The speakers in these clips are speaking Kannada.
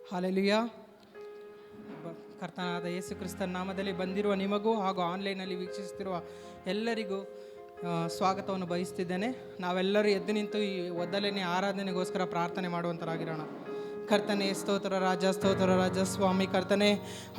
ಹಾಲೆಲೂಯಾ. ಕರ್ತನಾದ ಯೇಸು ಕ್ರಿಸ್ತನ ನಾಮದಲ್ಲಿ ಬಂದಿರುವ ನಿಮಗೂ ಹಾಗೂ ಆನ್ಲೈನಲ್ಲಿ ವೀಕ್ಷಿಸುತ್ತಿರುವ ಎಲ್ಲರಿಗೂ ಸ್ವಾಗತವನ್ನು ಬಯಸ್ತಿದ್ದೇನೆ. ನಾವೆಲ್ಲರೂ ಎದ್ದು ನಿಂತು ಈ ಮೊದಲನೇ ಆರಾಧನೆಗೋಸ್ಕರ ಪ್ರಾರ್ಥನೆ ಮಾಡುವಂತರಾಗಿರೋಣ. ಕರ್ತನೆ, ಸ್ತೋತ್ರ ರಾಜ, ಸ್ತೋತ್ರ ರಾಜ ಸ್ವಾಮಿ. ಕರ್ತನೆ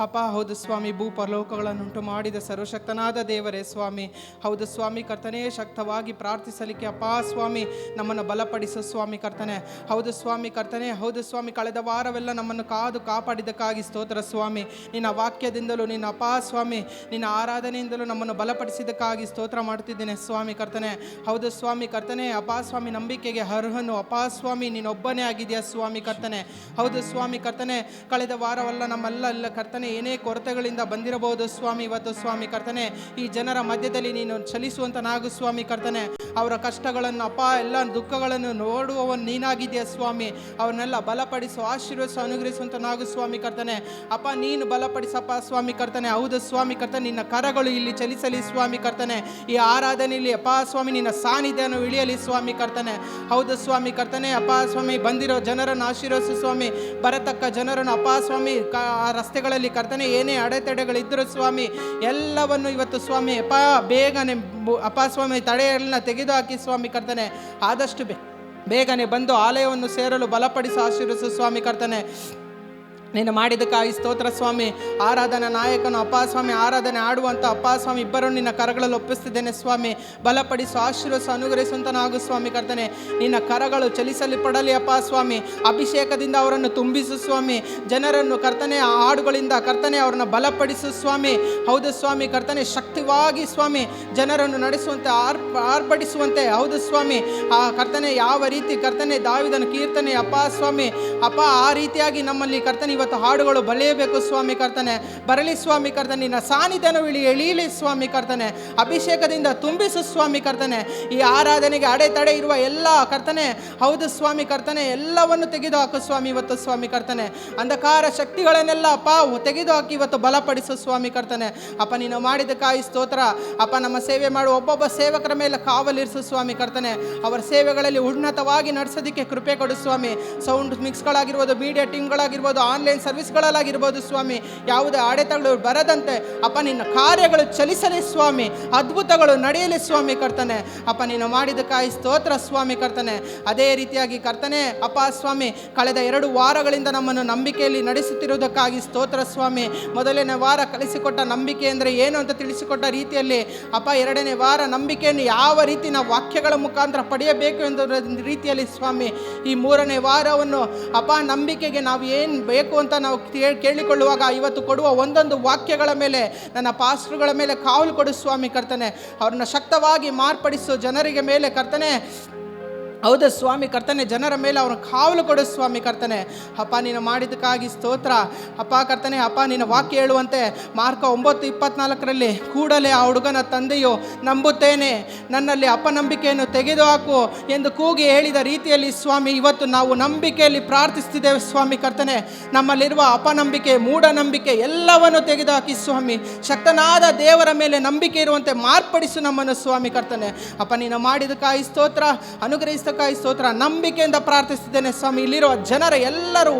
ಅಪ್ಪ, ಹೌದು ಸ್ವಾಮಿ, ಭೂಪರಲೋಕಗಳನ್ನುಂಟು ಮಾಡಿದ ಸರ್ವಶಕ್ತನಾದ ದೇವರೇ ಸ್ವಾಮಿ. ಹೌದು ಸ್ವಾಮಿ ಕರ್ತನೆ, ಶಕ್ತವಾಗಿ ಪ್ರಾರ್ಥಿಸಲಿಕ್ಕೆ ಅಪ್ಪ ಸ್ವಾಮಿ ನಮ್ಮನ್ನು ಬಲಪಡಿಸು ಸ್ವಾಮಿ ಕರ್ತನೆ. ಹೌದು ಸ್ವಾಮಿ ಕರ್ತನೆ, ಹೌದು ಸ್ವಾಮಿ, ಕಳೆದ ವಾರವೆಲ್ಲ ನಮ್ಮನ್ನು ಕಾದು ಕಾಪಾಡಿದ್ದಕ್ಕಾಗಿ ಸ್ತೋತ್ರ ಸ್ವಾಮಿ. ನಿನ್ನ ವಾಕ್ಯದಿಂದಲೂ ನಿನ್ನ ಅಪ್ಪ ಸ್ವಾಮಿ ನಿನ್ನ ಆರಾಧನೆಯಿಂದಲೂ ನಮ್ಮನ್ನು ಬಲಪಡಿಸಿದ್ದಕ್ಕಾಗಿ ಸ್ತೋತ್ರ ಮಾಡ್ತಿದ್ದೇನೆ ಸ್ವಾಮಿ ಕರ್ತನೆ. ಹೌದು ಸ್ವಾಮಿ ಕರ್ತನೆ, ಅಪ್ಪ ಸ್ವಾಮಿ, ನಂಬಿಕೆಗೆ ಅರ್ಹನು ಅಪ್ಪ ಸ್ವಾಮಿ ನೀನೊಬ್ಬನೇ ಆಗಿದೆಯಾ ಸ್ವಾಮಿ ಕರ್ತನೆ. ಹೌದು ಸ್ವಾಮಿ ಕರ್ತನೆ, ಕಳೆದ ವಾರವಲ್ಲ ನಮ್ಮೆಲ್ಲ ಕರ್ತನೆ ಏನೇ ಕೊರತೆಗಳಿಂದ ಬಂದಿರಬಹುದು ಸ್ವಾಮಿ. ಇವತ್ತು ಸ್ವಾಮಿ ಕರ್ತನೆ ಈ ಜನರ ಮಧ್ಯದಲ್ಲಿ ನೀನು ಚಲಿಸುವಂತನಾಗು ಸ್ವಾಮಿ ಕರ್ತನೆ. ಅವರ ಕಷ್ಟಗಳನ್ನು ಅಪ್ಪ ಎಲ್ಲ ದುಃಖಗಳನ್ನು ನೋಡುವವನು ನೀನಾಗಿದೆಯಾ ಸ್ವಾಮಿ. ಅವನ್ನೆಲ್ಲ ಬಲಪಡಿಸು, ಆಶೀರ್ವದಿಸು, ಅನುಗ್ರಹಿಸುವಂತನಾಗು ಸ್ವಾಮಿ ಕರ್ತನೆ. ಅಪ್ಪ ನೀನು ಬಲಪಡಿಸಪ್ಪ ಸ್ವಾಮಿ ಕರ್ತನೆ. ಹೌದು ಸ್ವಾಮಿ ಕರ್ತನೆ, ನಿನ್ನ ಕರಗಳು ಇಲ್ಲಿ ಚಲಿಸಲಿ ಸ್ವಾಮಿ ಕರ್ತನೆ. ಈ ಆರಾಧನೆಯಲ್ಲಿ ಅಪ್ಪ ಸ್ವಾಮಿ ನಿನ್ನ ಸಾನ್ನಿಧ್ಯವನ್ನು ಇಳಿಯಲಿ ಸ್ವಾಮಿ ಕರ್ತನೆ. ಹೌದು ಸ್ವಾಮಿ ಕರ್ತನೆ, ಅಪ್ಪ ಸ್ವಾಮಿ ಬಂದಿರೋ ಜನರನ್ನು ಆಶೀರ್ವದಿಸು ಸ್ವಾಮಿ. ಬರತಕ್ಕ ಜನರನ್ನು ಅಪ್ಪ ಸ್ವಾಮಿ ರಸ್ತೆಗಳಲ್ಲಿ ಕರ್ತನೆ ಏನೇ ಅಡೆತಡೆಗಳಿದ್ದರೂ ಸ್ವಾಮಿ ಎಲ್ಲವನ್ನು ಇವತ್ತು ಸ್ವಾಮಿ ಅಪ್ಪ ಬೇಗನೆ ಅಪ್ಪ ಸ್ವಾಮಿ ತಡೆಯನ್ನ ತೆಗೆದುಹಾಕಿ ಸ್ವಾಮಿ ಕರ್ತನೆ. ಆದಷ್ಟು ಬೇಗನೆ ಬಂದು ಆಲಯವನ್ನು ಸೇರಲು ಬಲಪಡಿಸಿ ಆಶೀರ್ವದಿಸು ಸ್ವಾಮಿ ಕರ್ತನೆ. ನೀನು ಮಾಡಿದ್ದಕ್ಕಾಗಿ ಸ್ತೋತ್ರ ಸ್ವಾಮಿ. ಆರಾಧನಾ ನಾಯಕನು ಅಪ್ಪ ಸ್ವಾಮಿ ಆರಾಧನೆ ಆಡುವಂಥ ಅಪ್ಪ ಸ್ವಾಮಿ ಇಬ್ಬರನ್ನು ನಿನ್ನ ಕರಗಳಲ್ಲಿ ಒಪ್ಪಿಸ್ತಿದ್ದೇನೆ ಸ್ವಾಮಿ. ಬಲಪಡಿಸು, ಆಶೀರ್ವದಿಸು, ಅನುಗ್ರಹಿಸುವಂತನಾಗು ಸ್ವಾಮಿ ಕರ್ತನೆ. ನಿನ್ನ ಕರಗಳು ಚಲಿಸಲಿ ಪಡಲಿ ಅಪ್ಪ ಸ್ವಾಮಿ. ಅಭಿಷೇಕದಿಂದ ಅವರನ್ನು ತುಂಬಿಸು ಸ್ವಾಮಿ. ಜನರನ್ನು ಕರ್ತನೆ ಹಾಡುಗಳಿಂದ ಕರ್ತನೆ ಅವರನ್ನು ಬಲಪಡಿಸು ಸ್ವಾಮಿ. ಹೌದು ಸ್ವಾಮಿ ಕರ್ತನೆ, ಶಕ್ತಿವಾಗಿ ಸ್ವಾಮಿ ಜನರನ್ನು ನಡೆಸುವಂತೆ ಆರ್ಭಟಿಸುವಂತೆ ಹೌದು ಸ್ವಾಮಿ ಆ ಕರ್ತನೆ ಯಾವ ರೀತಿ ಕರ್ತನೆ ದಾವಿದನ ಕೀರ್ತನೆ ಅಪ್ಪ ಸ್ವಾಮಿ ಅಪ್ಪ ಆ ರೀತಿಯಾಗಿ ನಮ್ಮಲ್ಲಿ ಕರ್ತನೆ ಇವತ್ತು ಹಾಡುಗಳು ಬಲೆಯಬೇಕು ಸ್ವಾಮಿ ಕರ್ತನೆ. ಬರಲಿ ಸ್ವಾಮಿ ಕರ್ತನೆ, ನಿನ್ನ ಸಾನ್ನಿಧ್ಯನು ಎಳೀಲಿ ಸ್ವಾಮಿ ಕರ್ತನೆ. ಅಭಿಷೇಕದಿಂದ ತುಂಬಿಸು ಸ್ವಾಮಿ ಕರ್ತನೆ. ಈ ಆರಾಧನೆಗೆ ಅಡೆತಡೆ ಇರುವ ಎಲ್ಲ ಕರ್ತನೆ ಹೌದು ಸ್ವಾಮಿ ಕರ್ತನೆ ಎಲ್ಲವನ್ನು ತೆಗೆದು ಹಾಕು ಸ್ವಾಮಿ ಇವತ್ತು ಸ್ವಾಮಿ ಕರ್ತನೆ. ಅಂಧಕಾರ ಶಕ್ತಿಗಳನ್ನೆಲ್ಲ ಅಪ್ಪ ತೆಗೆದು ಹಾಕಿ ಇವತ್ತು ಬಲಪಡಿಸು ಸ್ವಾಮಿ ಕರ್ತನೆ. ಅಪ್ಪ ನೀನು ಮಾಡಿದ್ದಕ್ಕಾಗಿ ಸ್ತೋತ್ರ ಅಪ್ಪ. ನಮ್ಮ ಸೇವೆ ಮಾಡುವ ಒಬ್ಬೊಬ್ಬ ಸೇವಕರ ಮೇಲೆ ಕಾವಲಿರಿಸು ಸ್ವಾಮಿ ಕರ್ತನೆ. ಅವರ ಸೇವೆಗಳಲ್ಲಿ ಉನ್ನತವಾಗಿ ನಡೆಸೋದಕ್ಕೆ ಕೃಪೆ ಕೊಡು ಸ್ವಾಮಿ. ಸೌಂಡ್ ಮಿಕ್ಸ್ಗಳಾಗಿರ್ಬೋದು, ಮೀಡಿಯಾ ಟೀಮ್ಗಳಾಗಿರ್ಬೋದು, ಆನ್ಲೈನ್ ಸರ್ವಿಸ್ಗಳಲ್ಲಾಗಿರ್ಬೋದು ಸ್ವಾಮಿ, ಯಾವುದೇ ಅಡೆತಡೆಗಳು ಬರದಂತೆ ಅಪ್ಪ ನಿನ್ನ ಕಾರ್ಯಗಳು ಚಲಿಸಲಿ ಸ್ವಾಮಿ. ಅದ್ಭುತಗಳು ನಡೆಯಲಿ ಸ್ವಾಮಿ ಕರ್ತನೆ. ಅಪ್ಪ ನೀನು ಮಾಡಿದ್ದಕ್ಕಾಗಿ ಸ್ತೋತ್ರ ಸ್ವಾಮಿ ಕರ್ತನೆ. ಅದೇ ರೀತಿಯಾಗಿ ಕರ್ತನೆ ಅಪ್ಪ ಸ್ವಾಮಿ ಕಳೆದ 2 ವಾರಗಳಿಂದ ನಮ್ಮನ್ನು ನಂಬಿಕೆಯಲ್ಲಿ ನಡೆಸುತ್ತಿರುವುದಕ್ಕಾಗಿ ಸ್ತೋತ್ರ ಸ್ವಾಮಿ. ಮೊದಲನೇ ವಾರ ಕಲಿಸಿಕೊಟ್ಟ ನಂಬಿಕೆ ಅಂದರೆ ಏನು ಅಂತ ತಿಳಿಸಿಕೊಟ್ಟ ರೀತಿಯಲ್ಲಿ ಅಪ್ಪ 2ನೇ ವಾರ ನಂಬಿಕೆಯನ್ನು ಯಾವ ರೀತಿ ನಾವು ವಾಕ್ಯಗಳ ಮುಖಾಂತರ ಪಡೆಯಬೇಕು ಎಂದ ರೀತಿಯಲ್ಲಿ ಸ್ವಾಮಿ ಈ 3ನೇ ವಾರವನ್ನು ಅಪ್ಪ ನಂಬಿಕೆಗೆ ನಾವು ಏನು ಬೇಕು ಅಂತ ನಾವು ಕೇಳಿಕೊಳ್ಳುವಾಗ ಇವತ್ತು ಕೊಡುವ ಒಂದೊಂದು ವಾಕ್ಯಗಳ ಮೇಲೆ ನನ್ನ ಪಾಸ್ಟರ್ಗಳ ಮೇಲೆ ಕಾವಲು ಕೊಡು ಸ್ವಾಮಿ ಕರ್ತನೆ. ಅವ್ರನ್ನ ಶಕ್ತವಾಗಿ ಮಾರ್ಪಡಿಸು ಜನರಿಗೆ ಮೇಲೆ ಕರ್ತನೆ. ಹೌದು ಸ್ವಾಮಿ ಕರ್ತನೆ, ಜನರ ಮೇಲೆ ಅವರ ಕಾವಲು ಕೊಡು ಸ್ವಾಮಿ ಕರ್ತನೆ. ಅಪ್ಪ ನೀನು ಮಾಡಿದ್ದಕ್ಕಾಗಿ ಸ್ತೋತ್ರ ಅಪ್ಪ ಕರ್ತನೆ. ಅಪ್ಪ ನಿನ್ನ ವಾಕ್ಯ ಹೇಳುವಂತೆ ಮಾರ್ಕ 9:24 ಕೂಡಲೇ ಆ ಹುಡುಗನ ತಂದೆಯು ನಂಬುತ್ತೇನೆ, ನನ್ನಲ್ಲಿ ಅಪನಂಬಿಕೆಯನ್ನು ತೆಗೆದುಹಾಕು ಎಂದು ಕೂಗಿ ಹೇಳಿದ ರೀತಿಯಲ್ಲಿ ಸ್ವಾಮಿ ಇವತ್ತು ನಾವು ನಂಬಿಕೆಯಲ್ಲಿ ಪ್ರಾರ್ಥಿಸ್ತಿದ್ದೇವೆ ಸ್ವಾಮಿ ಕರ್ತನೆ. ನಮ್ಮಲ್ಲಿರುವ ಅಪನಂಬಿಕೆ, ಮೂಢನಂಬಿಕೆ ಎಲ್ಲವನ್ನು ತೆಗೆದುಹಾಕಿ ಸ್ವಾಮಿ. ಶಕ್ತನಾದ ದೇವರ ಮೇಲೆ ನಂಬಿಕೆ ಇರುವಂತೆ ಮಾರ್ಪಡಿಸು ನಮ್ಮನ್ನು ಸ್ವಾಮಿ ಕರ್ತನೆ. ಅಪ್ಪ ನೀನು ಮಾಡಿದ್ದಕ್ಕಾಗಿ ಸ್ತೋತ್ರ, ಅನುಗ್ರಹಿಸ ಸ್ತೋತ್ರ. ನಂಬಿಕೆಯಿಂದ ಪ್ರಾರ್ಥಿಸುತ್ತೇನೆ ಸ್ವಾಮಿ. ಇಲ್ಲಿರುವ ಜನರ ಎಲ್ಲರೂ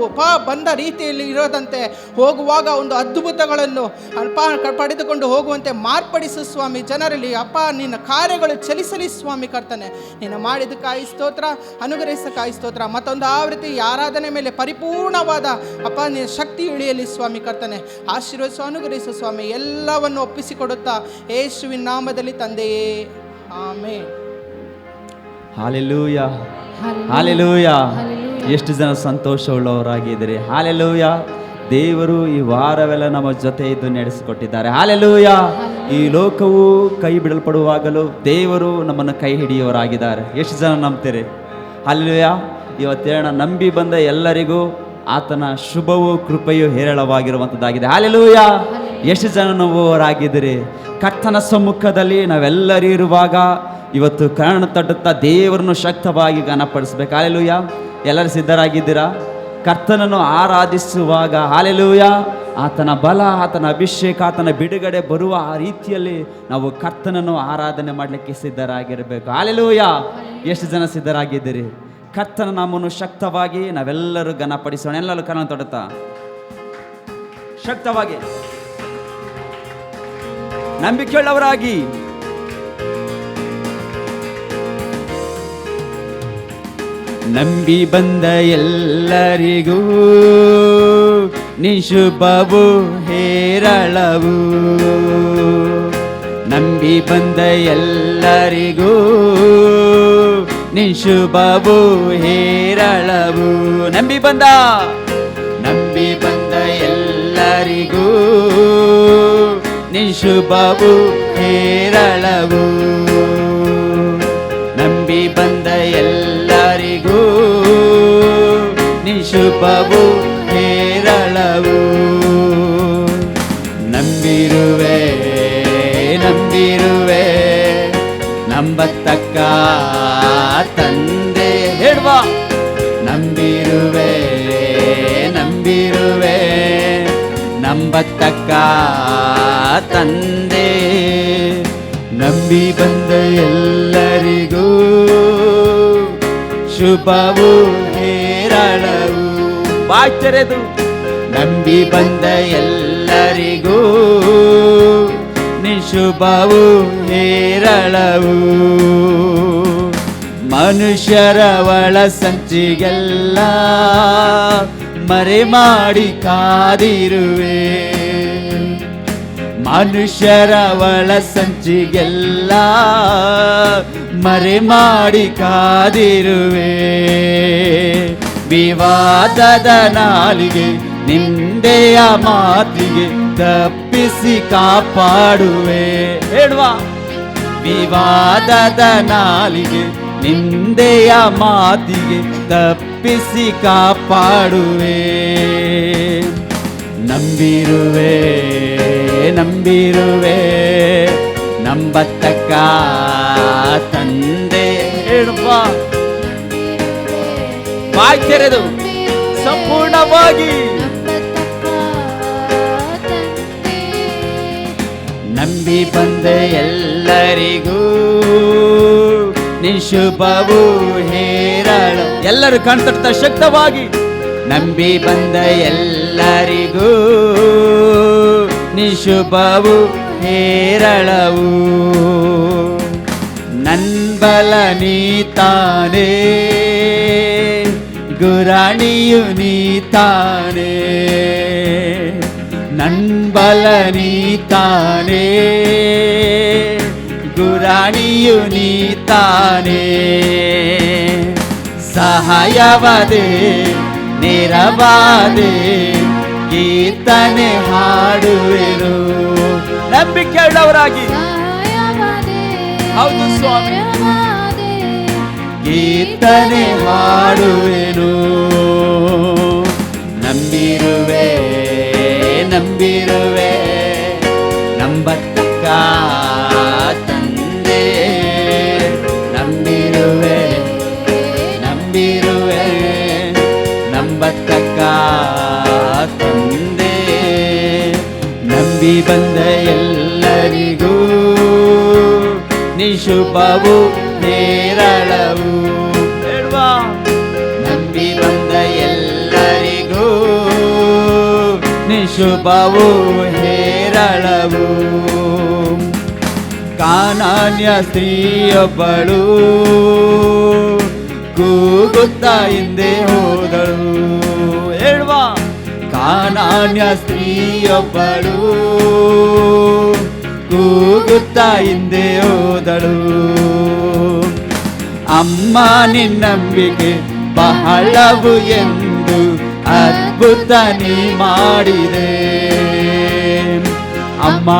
ಬಂದ ರೀತಿಯಲ್ಲಿ ಇರೋದಂತೆ ಹೋಗುವಾಗ ಒಂದು ಅದ್ಭುತಗಳನ್ನು ಅಲ್ಪ ಪಡೆದುಕೊಂಡು ಹೋಗುವಂತೆ ಮಾರ್ಪಡಿಸು ಸ್ವಾಮಿ ಜನರಲ್ಲಿ. ಅಪ್ಪ ನಿನ್ನ ಕಾರ್ಯಗಳು ಚಲಿಸಲಿ ಸ್ವಾಮಿ ಕರ್ತನೆ. ನೀನು ಮಾಡಿದ್ದಕ್ಕಾಗಿ ಸ್ತೋತ್ರ, ಅನುಗ್ರಹಿಸಕ್ಕಾಗಿ ಸ್ತೋತ್ರ. ಮತ್ತೊಂದು ಆವೃತ್ತಿ ಆರಾಧನೆ ಮೇಲೆ ಪರಿಪೂರ್ಣವಾದ ಅಪ್ಪ ನಿನ್ನ ಶಕ್ತಿ ಇಳಿಯಲಿ ಸ್ವಾಮಿ ಕರ್ತನೆ. ಆಶೀರ್ವದಿಸು, ಅನುಗ್ರಹಿಸು ಸ್ವಾಮಿ. ಎಲ್ಲವನ್ನು ಒಪ್ಪಿಸಿಕೊಡುತ್ತಾ ಯೇಸುವಿನ ನಾಮದಲ್ಲಿ ತಂದೆಯೇ, ಆಮೆನ್. Hallelujah, hallelujah. ಎಷ್ಟು ಜನ ಸಂತೋಷವುಳ್ಳವರಾಗಿದ್ದೀರಿ. ಹಾಲೆಲೂಯಾ. ದೇವರು ಈ ವಾರವೆಲ್ಲ ನಮ್ಮ ಜೊತೆ ಇದ್ದು ನಡೆಸಿಕೊಟ್ಟಿದ್ದಾರೆ. ಹಾಲೆಲೂಯಾ. ಈ ಲೋಕವು ಕೈ ಬಿಡಲ್ಪಡುವಾಗಲೂ ದೇವರು ನಮ್ಮನ್ನು ಕೈ ಹಿಡಿಯುವವರಾಗಿದ್ದಾರೆ. ಎಷ್ಟು ಜನ ನಂಬ್ತೀರಿ? ಹಾಲೆಲೂಯಾ. ಇವತ್ತೇನ ನಂಬಿ ಬಂದ ಎಲ್ಲರಿಗೂ ಆತನ ಶುಭವೂ ಕೃಪೆಯೂ ಹೇರಳವಾಗಿರುವಂಥದ್ದಾಗಿದೆ. ಹಾಲೆಲೂಯಾ. ಎಷ್ಟು ಜನ ನಂಬುವವರಾಗಿದ್ದೀರಿ? ಕರ್ತನ ಸಮ್ಮುಖದಲ್ಲಿ ನಾವೆಲ್ಲರೂ ಇರುವಾಗ ಇವತ್ತು ಕರ್ಣ ತಟ್ಟುತ್ತಾ ದೇವರನ್ನು ಶಕ್ತವಾಗಿ ಘನಪಡಿಸ್ಬೇಕು. ಹಾಲೆಲೂಯಾ. ಎಲ್ಲರೂ ಸಿದ್ಧರಾಗಿದ್ದೀರಾ? ಕರ್ತನನ್ನು ಆರಾಧಿಸುವಾಗ ಹಾಲೆಲೂಯಾ ಆತನ ಬಲ, ಆತನ ಅಭಿಷೇಕ, ಆತನ ಬಿಡುಗಡೆ ಬರುವ ಆ ರೀತಿಯಲ್ಲಿ ನಾವು ಕರ್ತನನ್ನು ಆರಾಧನೆ ಮಾಡಲಿಕ್ಕೆ ಸಿದ್ಧರಾಗಿರಬೇಕು. ಹಾಲೆಲೂಯಾ. ಎಷ್ಟು ಜನ ಸಿದ್ಧರಾಗಿದ್ದೀರಿ? ಕರ್ತನ ನಾಮವನ್ನು ಶಕ್ತವಾಗಿ ನಾವೆಲ್ಲರೂ ಘನಪಡಿಸೋಣ. ಎಲ್ಲರೂ ಕರ್ಣ ತೊಡುತ್ತಾ ಶಕ್ತವಾಗಿ ನಂಬಿಕೆಯುಳ್ಳವರಾಗಿ ನಂಬಿ ಬಂದ ಎಲ್ಲರಿಗೂ ನಿಶುಭವು ಹೇರಳವು. ನಂಬಿ ಬಂದ ಎಲ್ಲರಿಗೂ ನಿಶುಭವು ಹೇರಳವು. ನಂಬಿ ಬಂದ ಎಲ್ಲರಿಗೂ ನಿಶುಭವು ಹೇರಳವು. ನಂಬಿ ಬಂದ ಎಲ್ಲರಿಗೂ ನಿಶುಭವು ಹೇರಳವು. ನಂಬಿರುವೆ ನಂಬತಕ್ಕ ತಂದೆ ಹೇಳುವ. ನಂಬಿರುವೆ ನಂಬತಕ್ಕ ತಂದೆ. ನಂಬಿ ಬಂದ ಎಲ್ಲರಿಗೂ ಶುಭವು ಹೇರಳವು. ಬಾಯ್ತೆರೆದು ನಂಬಿ ಬಂದ ಎಲ್ಲರಿಗೂ ನಿಶುಭವು ಹೇರಳವು. ಮನುಷ್ಯರ ಒಳ ಸಂಚಿಗೆಲ್ಲ ಮರೆ ಮಾಡಿ ಕಾದಿರುವೆ. ಮನುಷ್ಯರ ಒಳ ಸಂಚಿಗೆಲ್ಲ ಮರೆ ಮಾಡಿ ಕಾದಿರುವೆ. ವಿವಾದದ ನಾಲಿಗೆ ನಿಂದೆಯ ಮಾತಿಗೆ ತಪ್ಪಿಸಿ ಕಾಪಾಡುವೆ. ಹೇಳುವ ವಿವಾದದ ನಾಲಿಗೆ ನಿಂದೆಯ ಮಾತಿಗೆ ತಪ್ಪಿಸಿ ಕಾಪಾಡುವೆ. ನಂಬಿರುವೆ ನಂಬತಕ್ಕ ತಂದೆ. ಹೇಳುವ ಬಾಯ್ ತೆರೆದು ಸಂಪೂರ್ಣವಾಗಿ ನಂಬಿ ಬಂದ ಎಲ್ಲರಿಗೂ ನಿಶುಭವು ಹೇರಳ. ಎಲ್ಲರೂ ಕಾಣ್ತಾ ಶಕ್ತವಾಗಿ ನಂಬಿ ಬಂದ ಎಲ್ಲರಿಗೂ ನಿಶುಭವು ಹೇರಳವು. ನನ್ಬಲ ನೀತಾನೆ ಗುರಾಣಿಯು ನೀತಾನೆ. ನನ್ಬಲ ನೀತಾನೆ ಗುರಾಣಿಯು ನೀತಾನೆ. ಸಹಾಯವಾದೆ ನೆರವಾದೆ ಗೀತನೆ ಹಾಡುವೆನು. ನಂಬಿಕೆಯುಳ್ಳವರಾಗಿ ಹೌದು ಸ್ವಾಮಿ ಗೀತನೆ ಹಾಡುವೆನು. ನಂಬಿರುವೆ ನಂಬತಕ್ಕ ತಂದೆ. ನಂಬಿರುವೆ ನಂಬತಕ್ಕ ತಂದೆ. ನಂಬಿ ಬಂದ ಎಲ್ಲರಿಗೂ ನಿಶುಭವು ಹೇರಳವು. ನಂಬಿ ಬಂದ ಎಲ್ಲರಿಗೂ ನಿಶುಭವು ಹೇರಳವು. ಕಾನಾನ್ಯ ಸ್ತ್ರೀಯೊಬ್ಬಳು ಕೂಗುತ್ತಾ ಹಿಂದೆ ಹೋದಳು. ಹೇಳುವ ಕಾನಾನ್ಯ ಸ್ತ್ರೀಯೊಬ್ಬಳು ಕೂಗುತ್ತಾ ಹಿಂದೆ ಹೋದಳು. ಅಮ್ಮ ನಿನ್ನಂಬಿಕೆ ಬಹಳವು ಎಂದು ಅದ್ಭುತ ನೀ ಮಾಡಿದೆ. ಅಮ್ಮ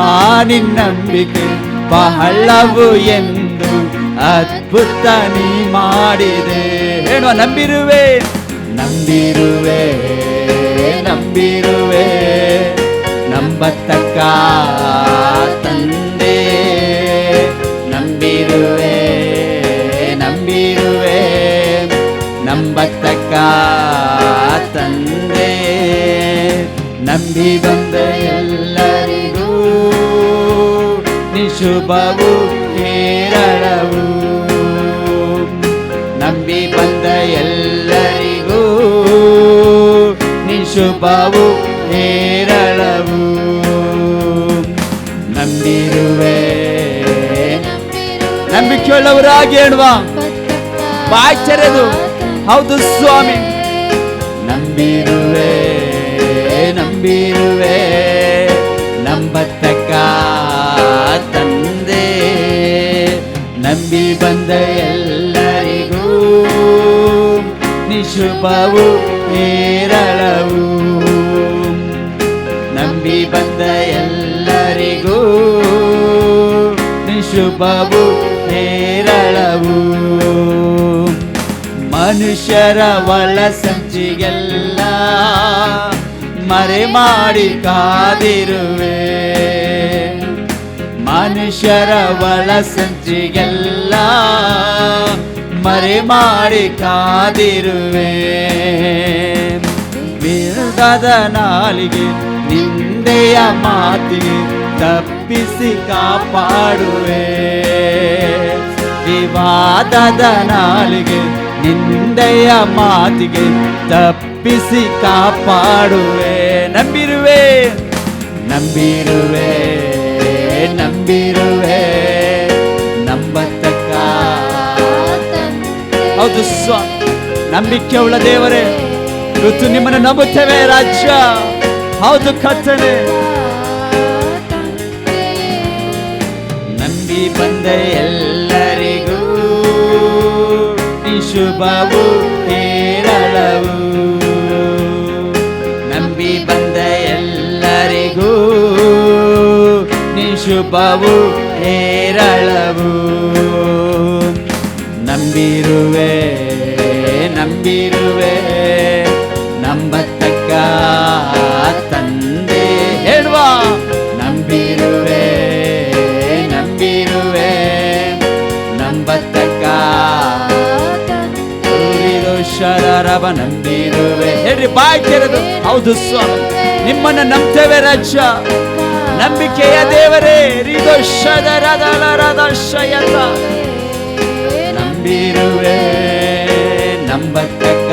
ನಿನ್ನಂಬಿಕೆ ಬಹಳವು ಎಂದು ಅದ್ಭುತ ನೀ ಮಾಡಿದೆ. ಹೇಳುವ ನಂಬಿರುವೆ ನಂಬತಕ್ಕ ತಂದೆ. ನಂಬಿರುವೆ ನಂಬತಕ್ಕ ತಂದೆ. ನಂಬಿ ಬಂದ ಎಲ್ಲರಿಗೂ ನಿಶುಭವು ಹೇರಳವು. ನಂಬಿ ಬಂದ ಎಲ್ಲ ಹೇರಳವು. ನಂಬಿರುವೆ, ನಂಬಿಕೆಯುಳ್ಳವರಾಗಿ ಹೇಳುವ ಬಾಯ್ ತೆರೆದು, ಹೌದು ಸ್ವಾಮಿ. ನಂಬಿರುವೆ, ನಂಬಿರುವೆ, ನಂಬತಕ್ಕ ತಂದೆ, ನಂಬಿ ಬಂದ ಎಲ್ಲರಿಗೂ ನಿಶುಭವು ಹೇರಳವು. ನಂಬಿ ಬಂದ ಎಲ್ಲರಿಗೂ ನಿಶುಭವು ಹೇರಳವು. ಮನುಷ್ಯರ ಒಳ ಸಂಚಿಗೆಲ್ಲ ಮರೆ ಮಾಡಿ ಕಾದಿರುವೆ. ಮನುಷ್ಯರ ಒಳ ಸಂಚಿಗೆಲ್ಲ ಮರೆ ಮಾಡಿ ಕಾದಿರುವೆ. ವಿರುದ್ಧದ ನಾಲಿಗೆ ನಿಂದೆಯ ಮಾತಿಗೆ ತಪ್ಪಿಸಿ ಕಾಪಾಡುವೆ. ವಿವಾದದ ನಾಲಿಗೆ ನಿಂದೆಯ ಮಾತಿಗೆ ತಪ್ಪಿಸಿ ಕಾಪಾಡುವೆ. ನಂಬಿರುವೆ, ನಂಬಿರುವೆ, ನಂಬಿರುವೆ, ನಂಬತಕ್ಕ. ಹೌದು ಸ್ವಾಮಿ, ನಂಬಿಕೆ ಉಳ್ಳ ದೇವರೇ, ಇವತ್ತು ನಿಮ್ಮನ್ನು ನಂಬುತ್ತೇವೆ ರಾಜ್ಯ. ಹೌದು ಕರ್ತನೇ, ನಂಬಿ ಬಂದ ಎಲ್ಲರಿಗೂ ಶುಭವು ಹೇರಳವು. ನಂಬಿ ಬಂದ ಎಲ್ಲರಿಗೂ ನಿಶುಭವು ಹೇರಳವು. ನಂಬಿರುವೆ, ನಂಬಿರುವೆ, ನಂಬತಕ್ಕ ತಂದೆ ಹೇಳುವ. ನಂಬಿರುವೆ, ನಂಬಿರುವೆ, ನಂಬತಕ್ಕ ಶರರವ. ನಂಬಿರುವೆ, ಹೇಳ್ರಿ ಬಾಯ್ ತೆರೆದು, ಹೌದು ಸ್ವಾಮಿ, ನಿಮ್ಮನ್ನ ನಂಬ್ತೇವೆ ರಾಜ್ಯ. ನಂಬಿಕೆಯ ದೇವರೇ, ರಿದೋಷದರದಲರದಶಯತ. ನಂಬಿರುವೆ, ನಂಬತಕ್ಕ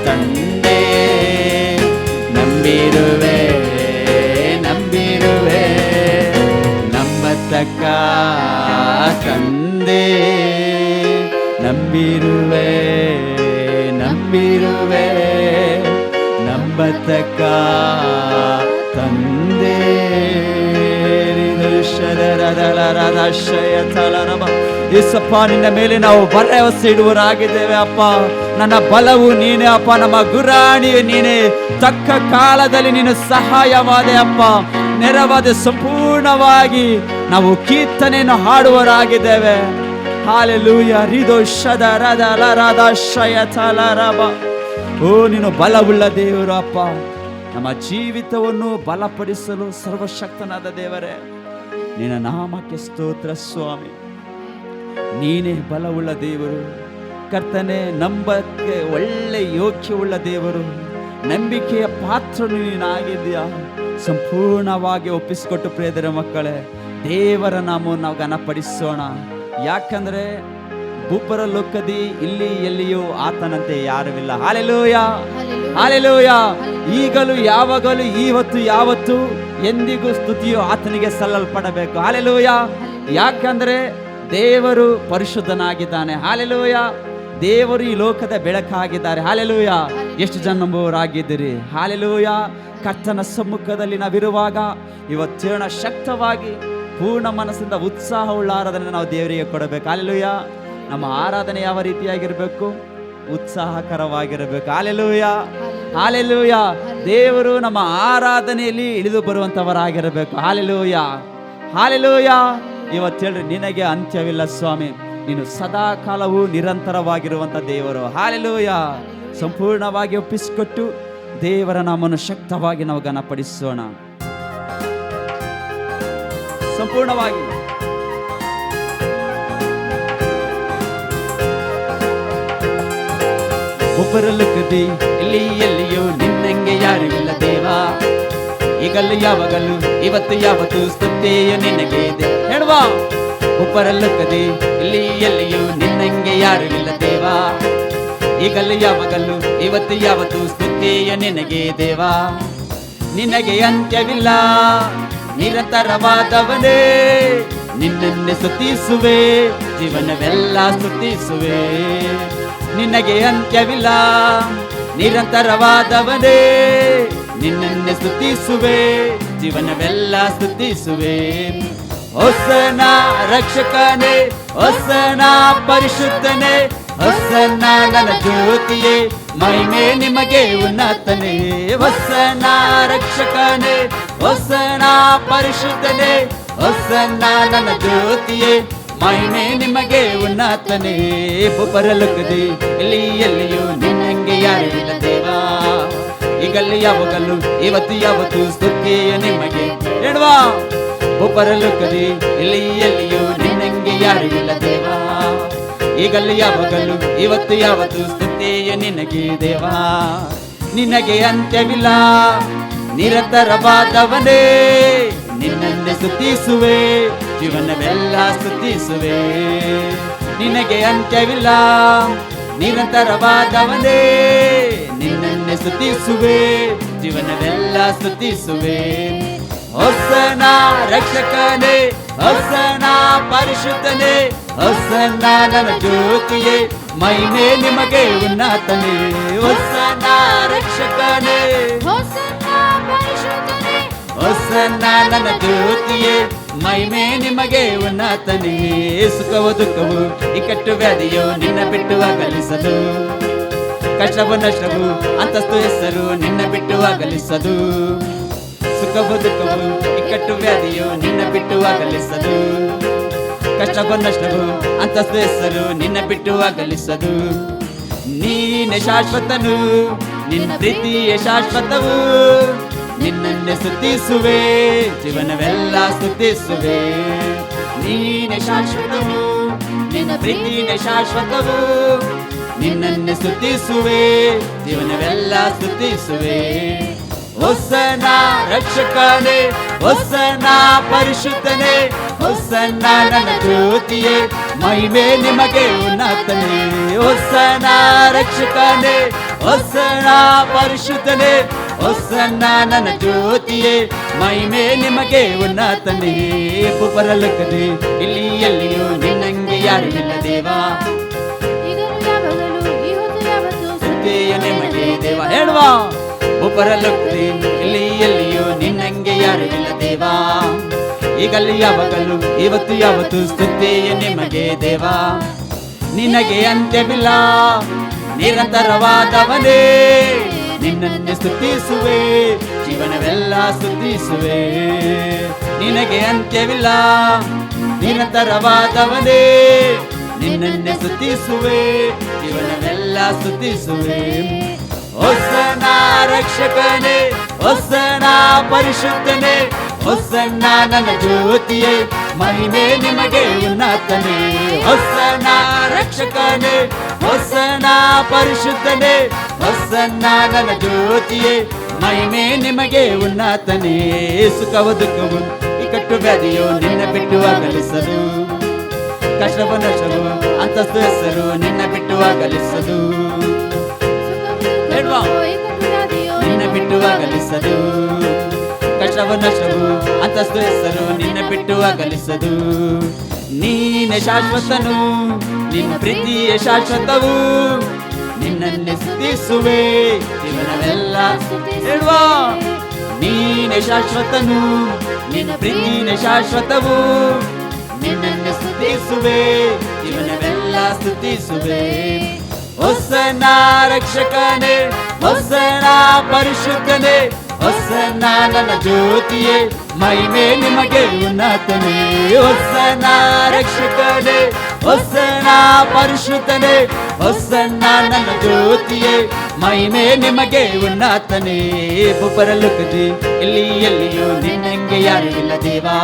ತಂದೆ, ನಂಬಿರುವೆ, ನಂಬಿರುವೆ, ನಂಬತಕ್ಕ ತಂದೆ, ನಂಬಿರುವೆ, ನಂಬಿರುವೆ, ನಂಬತಕ್ಕ ತಂದೆ. ಯೇಸಪ್ಪ, ನಿನ್ನ ಮೇಲೆ ನಾವು ಭರವಸೆ ಇಡುವರಾಗಿದ್ದೇವೆ ಅಪ್ಪ. ನನ್ನ ಬಲವು ನೀನೇ ಅಪ್ಪ, ನಮ್ಮ ಗುರಾಣಿಯು ನೀನೇ. ತಕ್ಕ ಕಾಲದಲ್ಲಿ ನೀನು ಸಹಾಯವಾದೆ ಅಪ್ಪ, ನೆರವಾದ. ಸಂಪೂರ್ಣವಾಗಿ ನಾವು ಕೀರ್ತನೆಯನ್ನು ಹಾಡುವರಾಗಿದ್ದೇವೆ. ಹಾಲೆಲೂಯ. ರಿದೋಷದರದಲರದಶಯತಲರಬ. ಓ, ನೀನು ಬಲವುಳ್ಳ ದೇವರು ಅಪ್ಪ. ನಮ್ಮ ಜೀವಿತವನ್ನು ಬಲಪಡಿಸಲು ಸರ್ವಶಕ್ತನಾದ ದೇವರೇ, ನಿನ್ನ ನಾಮಕ್ಕೆ ಸ್ತೋತ್ರ ಸ್ವಾಮಿ. ನೀನೇ ಬಲವುಳ್ಳ ದೇವರು ಕರ್ತನೆ. ನಂಬಕ್ಕೆ ಒಳ್ಳೆ ಯೋಗ್ಯವುಳ್ಳ ದೇವರು, ನಂಬಿಕೆಯ ಪಾತ್ರನು ನೀನಾಗಿದ್ದೀಯಾ. ಸಂಪೂರ್ಣವಾಗಿ ಒಪ್ಪಿಸಿಕೊಟ್ಟು ಪ್ರಿಯದರ ಮಕ್ಕಳೇ, ದೇವರ ನಾಮವನ್ನು ನಾವು ಘನಪಡಿಸೋಣ. ಯಾಕಂದ್ರೆ ಭೂಪರ ಲೋಕದಿ ಇಲ್ಲಿ ಎಲ್ಲಿಯೂ ಆತನಂತೆ ಯಾರುವಿಲ್ಲ. Hallelujah, hallelujah. ಈಗಲೂ ಯಾವಾಗಲೂ ಇವತ್ತು ಯಾವತ್ತು ಎಂದಿಗೂ ಸ್ತುತಿಯು ಆತನಿಗೆ ಸಲ್ಲಲ್ಪಡಬೇಕು. ಹಾಲೆಲೂಯ. ಯಾಕಂದ್ರೆ ದೇವರು ಪರಿಶುದ್ಧನಾಗಿದ್ದಾನೆ. ಹಾಲೆಲೂಯ. ದೇವರು ಈ ಲೋಕದ ಬೆಳಕಾಗಿದ್ದಾರೆ. ಹಾಲೆಲೂಯ. ಎಷ್ಟು ಜನ ನಂಬುವರಾಗಿದ್ದೀರಿ? ಹಾಲೆಲೂಯ. ಕರ್ತನ ಸಮ್ಮುಖದಲ್ಲಿ ನಾವಿರುವಾಗ ಇವತ್ತೇಣ ಶಕ್ತವಾಗಿ ಪೂರ್ಣ ಮನಸ್ಸಿಂದ ಉತ್ಸಾಹವುಳ್ಳ ಆರಾಧನೆ ನಾವು ದೇವರಿಗೆ ಕೊಡಬೇಕು. ಹಾಲೆಲೂಯ. ನಮ್ಮ ಆರಾಧನೆ ಯಾವ ರೀತಿಯಾಗಿರಬೇಕು? ಉತ್ಸಾಹಕರವಾಗಿರಬೇಕು. Hallelujah, hallelujah. ದೇವರು ನಮ್ಮ ಆರಾಧನೆಯಲ್ಲಿ ಇಳಿದು ಬರುವಂತವರಾಗಿರಬೇಕು. Hallelujah, hallelujah. ಇವತ್ತು ಹೇಳ್ರಿ, ನಿನಗೆ ಅಂತ್ಯವಿಲ್ಲ ಸ್ವಾಮಿ, ನೀನು ಸದಾ ಕಾಲವೂ ನಿರಂತರವಾಗಿರುವಂತ ದೇವರು. ಹಾಲೆಲೂಯ. ಸಂಪೂರ್ಣವಾಗಿ ಒಪ್ಪಿಸಿಕೊಟ್ಟು ದೇವರ ನಾಮವನ್ನು ಶಕ್ತವಾಗಿ ನಾವು ಘನಪಡಿಸೋಣ. ಸಂಪೂರ್ಣವಾಗಿ ಒಬ್ಬರಲ್ಲೂ ಕದಿ ಇಲ್ಲಿ ಎಲ್ಲಿಯೂ ನಿನ್ನಂಗೆ ಯಾರು ಇಲ್ಲ ದೇವಾ. ಈಗಲೂ ಯಾವಾಗಲೂ ಇವತ್ತು ಯಾವತ್ತು ಸ್ತುತಿಯು ನಿನಗೆ ಇದೆ. ಹೇಳುವ, ಒಬ್ಬರಲ್ಲೂ ಕದಿ ಇಲ್ಲಿ ಎಲ್ಲಿಯೂ ನಿನ್ನಂಗೆ ಯಾರು ಇಲ್ಲ ದೇವಾ. ಈಗಲೂ ಯಾವಾಗಲೂ ಇವತ್ತು ಯಾವತ್ತು ಸ್ತುತಿಯ ನಿನಗೆ ದೇವಾ. ನಿನಗೆ ಅಂತ್ಯವಿಲ್ಲ ನಿರಂತರವಾದವನೇ, ನಿನ್ನನ್ನೇ ಸ್ತುತಿಸುವೆ ಜೀವನವೆಲ್ಲ ಸ್ತುತಿಸುವೆ. ನಿನಗೆ ಅಂತ್ಯವಿಲ್ಲ ನಿರಂತರವಾದವನೇ, ನಿನ್ನನ್ನೇ ಸ್ತುತಿಸುವೆ ಜೀವನವೆಲ್ಲ ಸ್ತುತಿಸುವೆ. ಹೊಸನ ರಕ್ಷಕನೇ, ಹೊಸನ ಪರಿಶುದ್ಧನೇ, ಹೊಸನ ನನ್ನ ಜ್ಯೋತಿಯೇ, ಮಹಿಮೆ ನಿಮಗೆ ಉನ್ನತನೇ. ಹೊಸನ ರಕ್ಷಕನೇ, ಹೊಸನ ಪರಿಶುದ್ಧನೇ, ಹೊಸನ ನನ್ನ ಜ್ಯೋತಿಯೇ, ಮಹಿಮೆ ನಿಮಗೆ ಉನ್ನತನೇ. ಪರಲೋಕದಿ ಇಲ್ಲಿ ಎಲ್ಲಿಯೂ ನಿನ್ನಂಗೆ ಯಾರು ಇಲ್ಲ ದೇವಾ. ಈಗಲೂ ಯಾವಾಗಲೂ ಇವತ್ತು ಯಾವತ್ತು ಸ್ತುತಿಯ ನಿಮಗೆ ಹೇಳುವ. ಪರಲೋಕದಿ ಇಲ್ಲಿ ಎಲ್ಲಿಯೂ ನಿನ್ನಂಗೆ ಯಾರು ಇಲ್ಲ ದೇವಾ. ಈಗಲೂ ಯಾವಾಗಲೂ ಇವತ್ತು ಯಾವತ್ತು ಸ್ತುತಿಯ ನಿನಗೆ ದೇವಾ. ನಿನಗೆ ಅಂತ್ಯವಿಲ್ಲ ನಿರಂತರವಾದವನೇ, ನಿನ್ನನ್ನೇ ಸ್ತುತಿಸುವೆ ಜೀವನವೆಲ್ಲ ಸ್ತುತಿಸುವೆ. ನಿನಗೆ ಅಂತ್ಯವಿಲ್ಲ ನಿರಂತರವಾದವನೇ, ನಿನ್ನನ್ನೇ ಸ್ತುತಿಸುವೆ ಜೀವನವೆಲ್ಲ ಸ್ತುತಿಸುವೆ. ಹೊಸನ ರಕ್ಷಕನೇ, ಹೊಸನ ಪರಿಶುದ್ಧನೇ, ಹೊಸನ ನನ್ನ ಜ್ಯೋತಿಯೇ, ಮಹಿಮೆ ನಿಮಗೆ ಉನ್ನತನೇ. ಹೊಸನ ರಕ್ಷಕನೇ, ಹೊಸನ ನನ್ನ ಜ್ಯೋತಿಯೇ, ಮಹಿಮೆ ನಿಮಗೆ ಉನ್ನತನೇ. ಸುಖವು ದುಃಖವು ಇಕ್ಕಟ್ಟು ವ್ಯಾಧಿಯೋ ನಿನ್ನ ಬಿಟ್ಟು ಅಗಲಿಸದು, ಕಷ್ಟವು ನಷ್ಟವು ಅಂತಸ್ತು ಹೆಸರು ನಿನ್ನ ಬಿಟ್ಟು ಅಗಲಿಸದು. ಸುಖವು ದುಃಖವು ಇಕ್ಕಟ್ಟು ವ್ಯಾಧಿಯೋ ನಿನ್ನ ಬಿಟ್ಟು ಅಗಲಿಸದು, ಕಷ್ಟವು ನಷ್ಟವು ಅಂತಸ್ತು ಹೆಸರು ನಿನ್ನ ಬಿಟ್ಟು ಅಗಲಿಸದು. ನೀನೆ ಶಾಶ್ವತನು, ನಿನ್ನ ಪ್ರೀತಿಯೇ ಶಾಶ್ವತವು, ನಿನ್ನನ್ನೇ ಸ್ತುತಿಸುವೆ ಜೀವನವೆಲ್ಲ ಸ್ತುತಿಸುವೆ. ನೀನೆ ಶಾಶ್ವತವು, ನಿನ್ನ ಪ್ರೀತಿಯೇ ಶಾಶ್ವತವು, ನಿನ್ನನ್ನೇ ಸ್ತುತಿಸುವೆ ಜೀವನವೆಲ್ಲ ಸ್ತುತಿಸುವೆ. ಹೊಸನ ರಕ್ಷಕನೇ, ಹೊಸನ ಪರಿಶುದ್ಧನೇ, ಹೊಸನ ನನ್ನ ಜ್ಯೋತಿಯೇ, ಮಹಿಮೆ ನಿಮಗೆ ಉನ್ನತನೇ. ಹೊಸನ ರಕ್ಷಕನೇ, ಹೊಸನ ಪರಿಶುದ್ಧನೇ, ಹೊಸನ ನನ್ನ ಜ್ಯೋತಿಯೇ, ಮಹಿಮೆ ನಿಮಗೆ ಉನ್ನತನೇ. ಪರಲೋಕದಿ ಇಲ್ಲಿ ಎಲ್ಲಿಯೂ ನಿನ್ನಂಗೆ ಯಾರು ಇಲ್ಲ ದೇವಾ. ಸ್ತುತಿಯ ನಿಮಗೆ ದೇವ ಹೇಳುವ. ಪರಲೋಕದಿ ಇಲ್ಲಿ ಎಲ್ಲಿಯೂ ನಿನ್ನಂಗೆ ಯಾರು ಇಲ್ಲ ದೇವಾ. ಈಗಲೂ ಯಾವಾಗಲೂ ಇವತ್ತು ಯಾವತ್ತು ಸ್ತುತಿಯ ನಿಮಗೆ ದೇವಾ. ನಿನಗೆ ಅಂತ್ಯವಿಲ್ಲ ನಿರಂತರವಾದವನೇ, ನಿನ್ನನ್ನೇ ಸ್ತುತಿಸುವೆ ಜೀವನವೆಲ್ಲ ಸ್ತುತಿಸುವೆ. ನಿನಗೆ ಅಂತ್ಯವಿಲ್ಲ ನಿರಂತರವಾದವನೇ, ನಿನ್ನನ್ನೇ ಸ್ತುತಿಸುವೆ ಜೀವನವೆಲ್ಲ ಸ್ತುತಿಸುವೆ. ಹೊಸನ ರಕ್ಷಕನೇ, ಹೊಸನ ಪರಿಶುದ್ಧನೇ, ಹೊಸನ ನನ್ನ ಜ್ಯೋತಿಯೇ, ಮಹಿಮೆ ನಿಮಗೆ ಉನ್ನತನೇ. ಹೊಸನ ರಕ್ಷಕನೇ, ಹೊಸನ ಪರಿಶುದ್ಧನೇ, ಹೊಸನ ನನ್ನ ಜ್ಯೋತಿಯೇ, ಮಹಿಮೆ ನಿಮಗೆ ಉನ್ನತನೇ. ಸುಖವು ದುಃಖವು ಇಕ್ಕಟ್ಟು ವ್ಯಾಧಿಯೋ ನಿನ್ನ ಬಿಟ್ಟು ಅಗಲಿಸದು, ಕಷ್ಟವು ನಷ್ಟವು ಅಂತಸ್ತು ಹೆಸರು ನಿನ್ನ ಬಿಟ್ಟು ಅಗಲಿಸದು. ನಿನ್ನ ಬಿಟ್ಟು ಅಗಲಿಸದು, ಕಷ್ಟವು ನಷ್ಟವು ಅಂತಸ್ತು ಹೆಸರು ನಿನ್ನ ಬಿಟ್ಟು ಅಗಲಿಸದು. ನೀನೆ ಶಾಶ್ವತನು, ನಿನ್ನ ಪ್ರೀತಿಯೇ ಶಾಶ್ವತವು, ನಿನ್ನನ್ನೇ ಸ್ತುತಿಸುವೆ ಜೀವನವೆಲ್ಲ ಹೇಳುವ. ನೀನೆ ಶಾಶ್ವತನು, ನಿನ್ನ ಪ್ರೀತಿಯೇ ಶಾಶ್ವತವು, ನಿನ್ನನ್ನೇ ಸ್ತುತಿಸುವೆ ಜೀವನವೆಲ್ಲ ಸ್ತುತಿಸುವೆ. ಹೊಸನ ರಕ್ಷಕನೇ, ಹೊಸನ ಪರಿಶುದ್ಧನೇ, ಹೊಸನ ನನ್ನ ಜ್ಯೋತಿಯೇ, ಮಹಿಮೆ ನಿಮಗೆ ಉನ್ನತನೇ. ಹೊಸನ ರಕ್ಷಕನೇ, ಹೊಸನ ಪರಿಶುದ್ಧನೇ, ಹೊಸನ ನನ್ನ ಜ್ಯೋತಿಯೇ, ಮಹಿಮೆ ನಿಮಗೆ ಉನ್ನತನೇ. ಪರಲೋಕದಿ ಇಲ್ಲಿ ಎಲ್ಲಿಯೂ ನಿನ್ನಂಗೆ ಯಾರು ಇಲ್ಲ ದೇವಾ.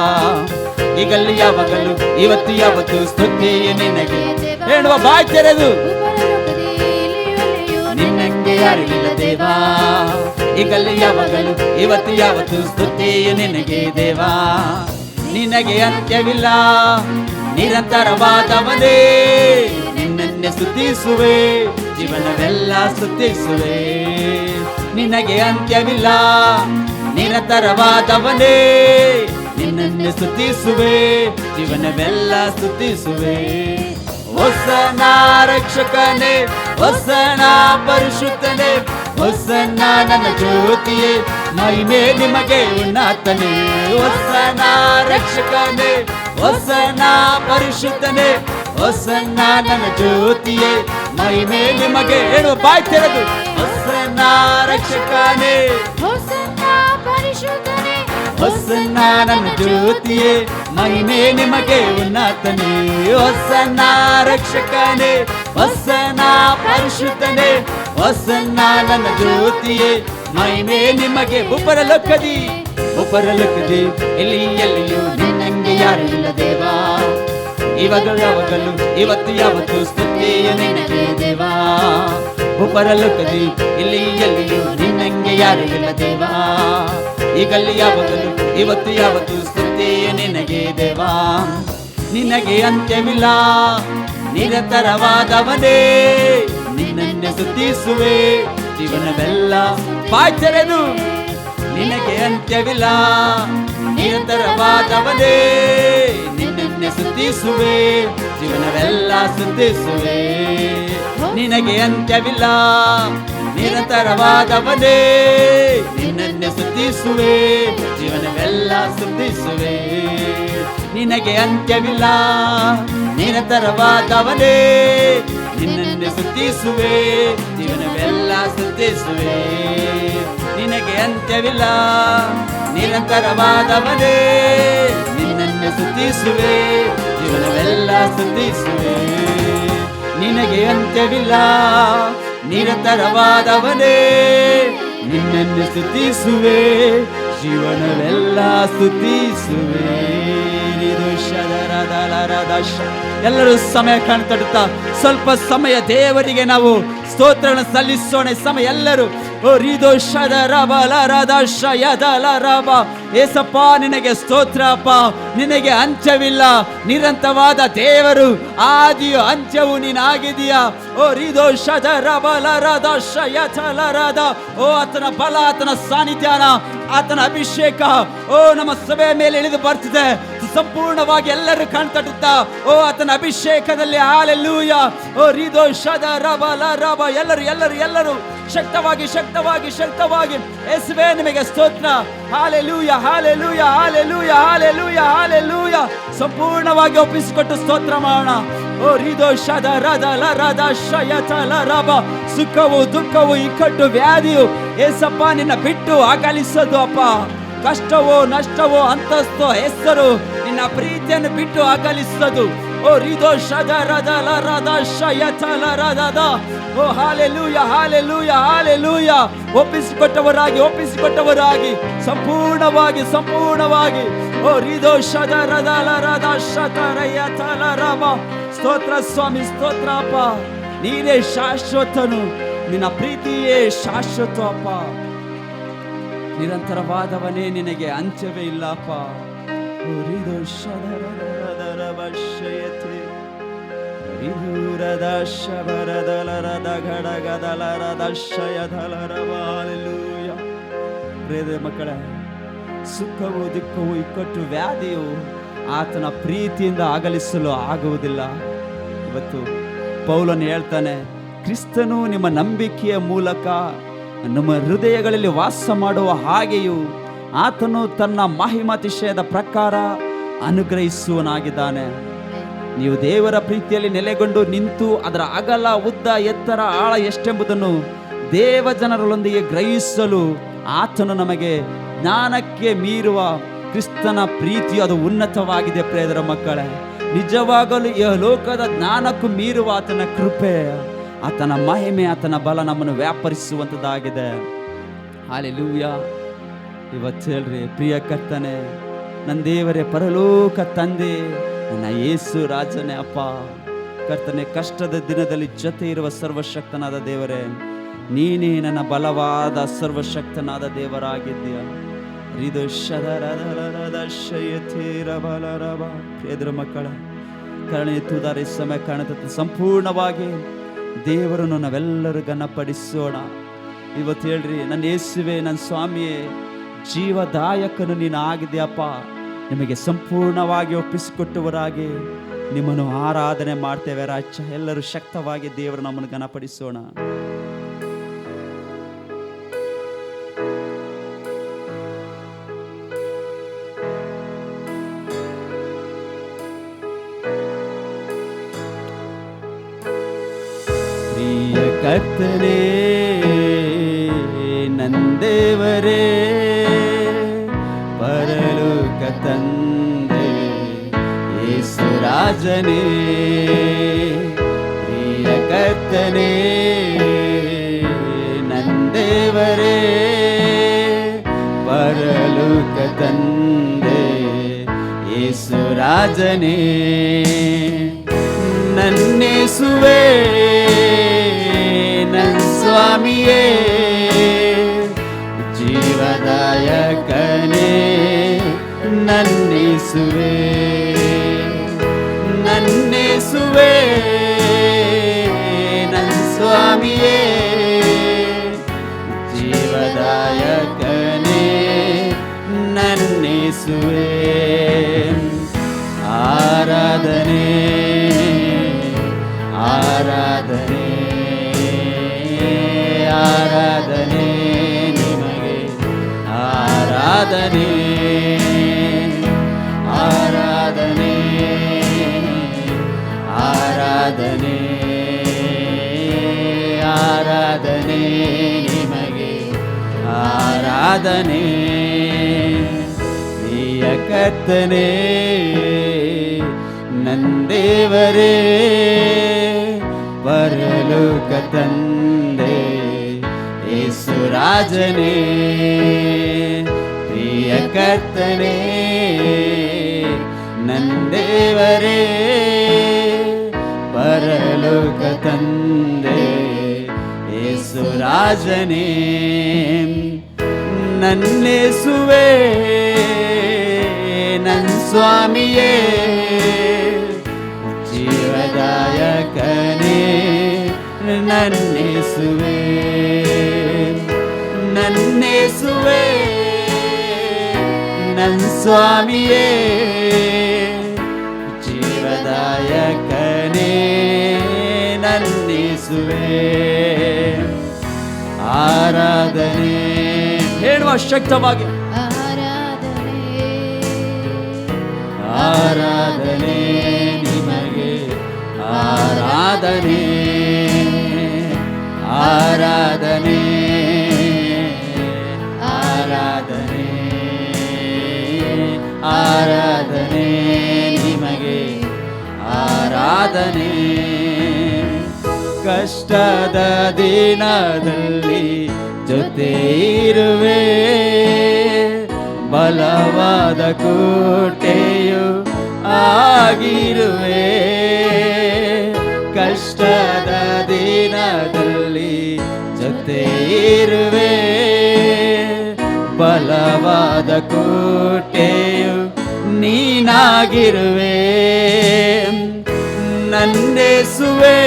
ಈಗಲೂ ಯಾವಾಗಲೂ ಇವತ್ತು ಯಾವತ್ತು ಸ್ತುತಿಯ ನಿನಗೆ ಹೇಳುವ. ಬಾಯ್ ತೆರೆದು ನಿನ್ನಂಗೆ ಯಾರು ಇಲ್ಲ ದೇವಾ. ಈಗಲೂ ಯಾವಾಗಲೂ ಇವತ್ತು ಯಾವತ್ತು ಸ್ತುತಿಯ ನಿನಗೆ ದೇವಾ. ನಿನಗೆ ಅಂತ್ಯವಿಲ್ಲ ನಿರಂತರವಾದವನೇ, ನಿನ್ನನ್ನೇ ಸ್ತುತಿಸುವೆ ಜೀವನವೆಲ್ಲ ಸ್ತುತಿಸುವೆ. ನಿನಗೆ ಅಂತ್ಯವಿಲ್ಲ, ನಿರಂತರವಾದವನೇ, ನಿನ್ನನ್ನೇ ಸ್ತುತಿಸುವೆ, ಜೀವನವೆಲ್ಲ ಸ್ತುತಿಸುವೆ. ಹೊಸನ ರಕ್ಷಕನೇ, ಹೊಸನ ಪರಿಶುದ್ಧನೇ, ಹೊಸನ ನನ್ನ ಜ್ಯೋತಿಯೇ, ಮಹಿಮೆ ನಿಮಗೆ ಉನ್ನತನೇ. ಹೊಸನ ರಕ್ಷಕನೇ, ಹೊಸನ ಪರಿಶುದ್ಧನೇ, ಹೊಸನ ನನ್ನ ಜ್ಯೋತಿಯೇ, ಮಹಿಮೆ ನಿಮಗೆ. ಹೇಳುವ ಬಾಯ್ ತೆರೆದು, ಹೊಸನ ರಕ್ಷಕನೇ, ಹೊಸನ್ನ ಪರಿಶುದ್ಧನೇ, ಹೊಸನ ನನ್ನ ಜ್ಯೋತಿಯೇ, ಮಹಿಮೆ ನಿಮಗೆ ಉನ್ನತನೇ. ಹೊಸನ ರಕ್ಷಕನೇ, ಹೊಸನ ಪರಿಶುದ್ಧನೇ, ಹೊಸನ ನನ್ನ ಜ್ಯೋತಿಯೇ, ಮಹಿಮೆ ನಿಮಗೆ. ಉಪರಲೋಕದಿ ಉಪರಲೋಕದಿ ಎಲ್ಲಿಯೂ ನಿನ್ನಂಗೆ ಯಾರು ಇಲ್ಲ ದೇವಾ. ಇವಾಗಲೂ ಯಾವಾಗಲೂ ಇವತ್ತು ಯಾವತ್ತು ಸ್ತುತಿಯು ನಿನಗೆ ದೇವಾ. ಉಪರಲೋಕದಿ ಎಲ್ಲಿಯೂ ನಿನ್ನಂಗೆ ಯಾರು ಇಲ್ಲ ದೇವಾ. ಈಗಲ್ಲಿ ಯಾವಾಗಲೂ ಇವತ್ತು ಯಾವತ್ತು ಸ್ತುತಿಯು ನಿನಗೆ ದೇವಾ. ನಿನಗೆ ಅಂತ್ಯವಿಲ್ಲ, ನಿರಂತರವಾದವನೇ, ನಿನ್ನನ್ನೇ ಸ್ತುತಿಸುವೆ, ಜೀವನವೆಲ್ಲ. ಬಾಯ್ ತೆರೆದು, ನಿನಗೆ ಅಂತ್ಯವಿಲ್ಲ, ನಿರಂತರವಾದವನೇ, ನಿನ್ನನ್ನೇ ಸ್ತುತಿಸುವೆ, ಜೀವನವೆಲ್ಲ ಸ್ತುತಿಸುವೆ. ನಿನಗೆ ಅಂತ್ಯವಿಲ್ಲ, ನಿರಂತರವಾದವನೇ, ನಿನ್ನನ್ನೇ ಸ್ತುತಿಸುವೆ, ಜೀವನವೆಲ್ಲ ಸ್ತುತಿಸುವೆ. ನಿನಗೆ ಅಂತ್ಯವಿಲ್ಲ, ನಿರಂತರವಾದವನೇ, ನಿನ್ನನ್ನೇ ಸ್ತುತಿಸುವೆ, ಜೀವನವೆಲ್ಲ ಸ್ತುತಿಸುವೆ. ನಿನಗೆ ಅಂತ್ಯವಿಲ್ಲ, ನಿರಂತರವಾದವನೇ, ನಿನ್ನನ್ನೇ ಸ್ತುತಿಸುವೆ, ಜೀವನವೆಲ್ಲ ಸ್ತುತಿಸುವೆ. ನಿನಗೆ ಅಂತ್ಯವಿಲ್ಲ, ನಿರಂತರವಾದವನೇ, ನಿನ್ನನ್ನೇ ಸ್ತುತಿಸುವೆ, ಜೀವನವೆಲ್ಲ ಸ್ತುತಿಸುವೆ. ಎಲ್ಲರೂ ಸಮಯ ಕಾಣ್ತಡುತ್ತಾ ಸ್ವಲ್ಪ ಸಮಯ ದೇವರಿಗೆ ನಾವು ಸ್ತೋತ್ರಗಳನ್ನು ಸಲ್ಲಿಸೋಣ. ಸಮಯ ಎಲ್ಲರೂ ಏಸಪ್ಪ ನಿನಗೆ ಸ್ತೋತ್ರ ಅಪ್ಪ. ನಿನಗೆ ಅಂತ್ಯವಿಲ್ಲ, ನಿರಂತರವಾದ ದೇವರು, ಆದಿಯು ಅಂತ್ಯವು ನೀನಾಗಿದೀಯಾ. ಓ ರೀದೋ ಶದರ ಬಲರದ ಶಯತಲರದ. ಓ ಆತನ ಬಲ, ಆತನ ಸಾನ್ನಿಧ್ಯಾನ, ಆತನ ಅಭಿಷೇಕ ಓ ನಮ್ಮ ಸಭೆಯ ಮೇಲೆ ಇಳಿದು ಬರ್ತಿದೆ. ಸಂಪೂರ್ಣವಾಗಿ ಎಲ್ಲರೂ ಕಾಣ್ತಡುತ್ತಾ ಓ ಆತನ ಅಭಿಷೇಕದಲ್ಲಿ ಹಾಲೆಲೂಯಾ. ಓ ರೀದೋ ಶದರ ಬಲರಬ. ಎಲ್ಲರೂ ಶಕ್ತವಾಗಿ ಶಕ್ತವಾಗಿ ಶಕ್ತವಾಗಿ ಯೇಸುವೇ ನಿಮಗೆ ಸ್ತೋತ್ರ. Hallelujah hallelujah hallelujah hallelujah hallelujah. ಸಂಪೂರ್ಣವಾಗಿ ಒಪ್ಪಿಸಿಕೊಟ್ಟು ಸ್ತೋತ್ರ ಮಾಡೋಣ. ಓ ರೀದೋ ಶದ ರದ ಲರದ ಶಯತಲ ರಬ. ಸುಖವು ದುಃಖವು ಇಕ್ಕಟ್ಟು ವ್ಯಾಧಿಯು ಏಸಪ್ಪ ನಿನ್ನ ಬಿಟ್ಟು ಅಗಲಿಸೋದು ಅಪ್ಪ. ಕಷ್ಟವೋ ನಷ್ಟವೋ ಅಂತಸ್ತೋ ಹೆಸರು ನಿನ್ನ ಪ್ರೀತಿಯನ್ನು ಬಿಟ್ಟು ಅಗಲಿಸೋದು. ಓ ರೀದೋ ಶದ ರದ ಲರದ ಶಯತಲ ರದ. ಓ ಹಾಲೆಲೂಯಾ ಹಾಲೆಲೂಯಾ ಹಾಲೆಲೂಯಾ. ಒಪ್ಪಿಸಿಕೊಟ್ಟವರಾಗಿ ಸಂಪೂರ್ಣವಾಗಿ ಓ ರೀದೋ ಶದ ರದ ಲರದ ಶತರಯತಲ ರಬ. ಸ್ತೋತ್ರ ಸ್ವಾಮಿ, ಸ್ತೋತ್ರ ಅಪ್ಪ. ನೀನೇ ಶಾಶ್ವತನು, ನಿನ್ನ ಪ್ರೀತಿಯೇ ಶಾಶ್ವತ ಅಪ್ಪ. ನಿರಂತರವಾದವನೇ, ನಿನಗೆ ಅಂತ್ಯವೇ ಇಲ್ಲಪ್ಪ. ಮಕ್ಕಳೇ, ಸುಖವು ದುಃಖವು ಇಕ್ಕಟ್ಟು ವ್ಯಾಧಿಯು ಆತನ ಪ್ರೀತಿಯಿಂದ ಅಗಲಿಸಲು ಆಗುವುದಿಲ್ಲ. ಇವತ್ತು ಪೌಲನು ಹೇಳ್ತಾನೆ, ಕ್ರಿಸ್ತನು ನಿಮ್ಮ ನಂಬಿಕೆಯ ಮೂಲಕ ನಮ್ಮ ಹೃದಯಗಳಲ್ಲಿ ವಾಸ ಮಾಡುವ ಹಾಗೆಯೂ ಆತನು ತನ್ನ ಮಹಿಮಾತಿಶಯದ ಪ್ರಕಾರ ಅನುಗ್ರಹಿಸುವನಾಗಿದ್ದಾನೆ. ನೀವು ದೇವರ ಪ್ರೀತಿಯಲ್ಲಿ ನೆಲೆಗೊಂಡು ನಿಂತು ಅದರ ಅಗಲ ಉದ್ದ ಎತ್ತರ ಆಳ ಎಷ್ಟೆಂಬುದನ್ನು ದೇವ ಜನರೊಂದಿಗೆ ಗ್ರಹಿಸಲು ಆತನು ನಮಗೆ ಜ್ಞಾನಕ್ಕೆ ಮೀರುವ ಕ್ರಿಸ್ತನ ಪ್ರೀತಿಯು ಅದು ಉನ್ನತವಾಗಿದೆ. ಪ್ರಿಯರ ಮಕ್ಕಳೇ, ನಿಜವಾಗಲೂ ಈ ಲೋಕದ ಜ್ಞಾನಕ್ಕೂ ಮೀರುವ ಆತನ ಕೃಪೆ, ಆತನ ಮಹಿಮೆ, ಆತನ ಬಲ ನಮ್ಮನ್ನು ವ್ಯಾಪರಿಸುವಂಥದ್ದಾಗಿದೆ. ಹಾಲೆಲೂಯಾ. ಇವತ್ತು ಹೇಳ್ರಿ, ಪ್ರಿಯ ಕರ್ತನೆ, ನನ್ನ ದೇವರೇ, ಪರಲೋಕ ತಂದೆ, ನನ್ನ ಯೇಸು ರಾಜನೇ ಅಪ್ಪ. ಕರ್ತನೆ, ಕಷ್ಟದ ದಿನದಲ್ಲಿ ಜೊತೆ ಇರುವ ಸರ್ವಶಕ್ತನಾದ ದೇವರೇ, ನೀನೇ ನನ್ನ ಬಲವಾದ ಸರ್ವಶಕ್ತನಾದ ದೇವರಾಗಿದ್ದೀಯ. ಪ್ರಿಯರ ಮಕ್ಕಳ ಕರುಣೆ ತುದಾರಿ ಸಮಯ ಕಾಣುತ್ತೆ. ಸಂಪೂರ್ಣವಾಗಿ ದೇವರನ್ನು ನಾವೆಲ್ಲರೂ ಘನಪಡಿಸೋಣ. ಇವತ್ತು ಹೇಳ್ರಿ, ನನ್ನ ಯೇಸುವೆ, ನನ್ನ ಸ್ವಾಮಿಯೇ, ಜೀವದಾಯಕನು ನೀನು ಆಗಿದೆಯಪ್ಪ. ನಿಮಗೆ ಸಂಪೂರ್ಣವಾಗಿ ಒಪ್ಪಿಸಿಕೊಟ್ಟವರಾಗಿ ನಿಮ್ಮನ್ನು ಆರಾಧನೆ ಮಾಡ್ತೇವೆ ರಾಜ. ಎಲ್ಲರೂ ಶಕ್ತವಾಗಿ ದೇವರು ನಮ್ಮನ್ನು ಘನಪಡಿಸೋಣ. ಪ್ರಿಯ ಕರ್ತನೇ, ನಂದೇವರೇ, ಪರಲೋಕ ತಂದೆ ಯೇಸು ರಾಜನೇ. ಪ್ರಿಯ ಕರ್ತನೇ, ನಂದೇವರೇ, ಪರಲೋಕ ತಂದೆ ಯೇಸು ರಾಜನೇ. ನನ್ನೇಸುವೆ, ನನ್ನ ಸ್ವಾಮಿಯೇ, ಜೀವದಾಯಕನೇ, ನನ್ನೇಸುವೆ, ನನ್ನೇಸುವೆ, ನನ್ನ ಸ್ವಾಮಿಯೇ, ಜೀವದಾಯಕನೇ, ನನ್ನೇಸುವೆ. ಆರಾಧನೆ, ಆರಾಧನೆ, ಆರಾಧನೆ ನಿಮಗೆ, ಆರಾಧನೆ, ಆರಾಧನೆ, ಆರಾಧನೆ, ಆರಾಧನೆ ನಿಮಗೆ, ಆರಾಧನೆ. ಪ್ರಿಯ ಕರ್ತನೇ, ನಂದೇವರೇ, ಪರಲೋಕ ತಂದೆ ಯೇಸು ರಾಜನೇ. ಪ್ರಿಯ ಕರ್ತನೇ, ನಂದೇವರೇ, ಪರಲೋಕ ತಂದೆ ಯೇಸು ರಾಜನೇ. ನನ್ನೇಸುವೆ, ನನ್ನ ಸ್ವಾಮಿಯೇ, ಜೀವದಾಯಕನೇ, ನನ್ನೇಸುವೆ, ನನ್ನೇಸುವೆ, ನನ್ನ ಸ್ವಾಮಿಯೇ, ಜೀವದಾಯಕನೇ, ನನ್ನೇಸುವೆ. ಆರಾಧನೆ ಹೇಳುವ ಶಕ್ತವಾಗಿ, ಆರಾಧನೆ ನಿಮಗೆ, ಆರಾಧನೆ, ಆರಾಧನೆ, ಆರಾಧನೆ, ಆರಾಧನೆ ನಿಮಗೆ, ಆರಾಧನೆ. ಕಷ್ಟದ ದಿನದಲ್ಲಿ ಜೊತೆ ಇರುವೆ, ಬಲವಾದ ಕೋಟೆಯು ಆಗಿರುವೆ. ಕಷ್ಟದ ದಿನದಲ್ಲಿ ಜೊತೆ ಇರುವೆ, ಬಲವಾದ ಕೋಟೆಯು ನೀನಾಗಿರುವೆ. ನನ್ನೇಸುವೆ,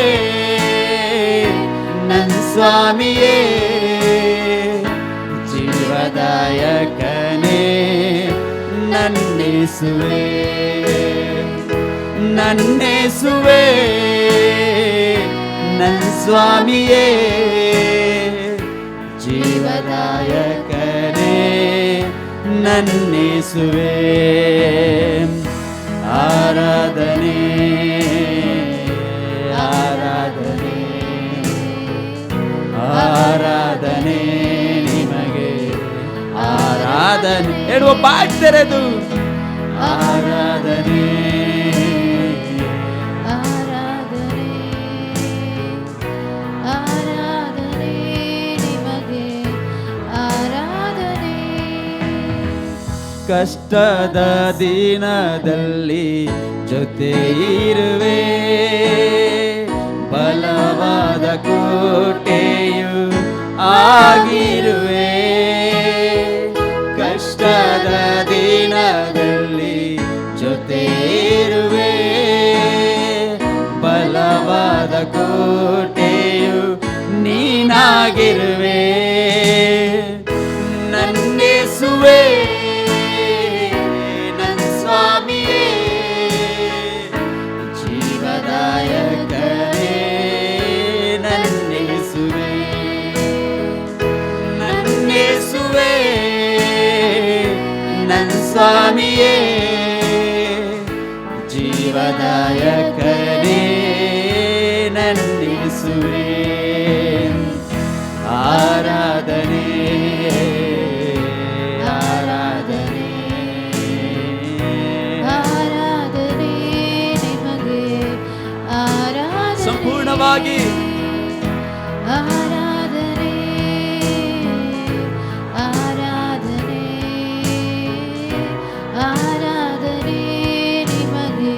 ನನ್ನ ಸ್ವಾಮಿಯೇ, ಜೀವದಾಯಕನೇ, ನನ್ನೇಸುವೆ, ನನ್ನೇಸುವೆ, ನನ್ನ ಸ್ವಾಮಿಯೇ, ಜೀವದಾಯಕನೇ, ನನ್ನೇಸುವೆ. ಆರಾಧನೆ, ಆರಾಧನೆ, ಆರಾಧನೆ ನಿಮಗೆ, ಆರಾಧನೆ. ಹೇಳುವ ಬಾಯಿ ತೆರೆದು, ಆರಾಧನೆ, ಆರಾಧನೆ, ಆರಾಧನೆ ನಿಮಗೆ, ಆರಾಧನೆ. ಕಷ್ಟದ ದಿನದಲ್ಲಿ ಜೊತೆ ಇರುವೆ, ಬಲವಾದ ಕೋಟೆಯು ಆಗಿರುವೆ. ಕಷ್ಟದ ದಿನದಲ್ಲಿ ಜೊತೆ ಇರುವೆ, ಬಲವಾದ ಕೋಟೆ ನಿನಗಿರುವೆ ನನ್ನೇಸುವೆ ನನ್ನ ಸ್ವಾಮಿಯೇ ಜೀವದಾಯಕನೇ ನನ್ನೇಸುವೆ ನನ್ನೇಸುವೆ ನನ್ನ ಸ್ವಾಮಿಯೇ ಜೀವದಾಯಕನೇ ನನ್ನೇಸುವೆ ಆರಾಧನೆ ಆರಾಧನೆ ಆರಾಧನೆ ನಿಮಗೆ ಆರಾಧನೆ ಸಂಪೂರ್ಣವಾಗಿ ಆರಾಧನೆ ಆರಾಧನೆ ಆರಾಧನೆ ನಿಮಗೆ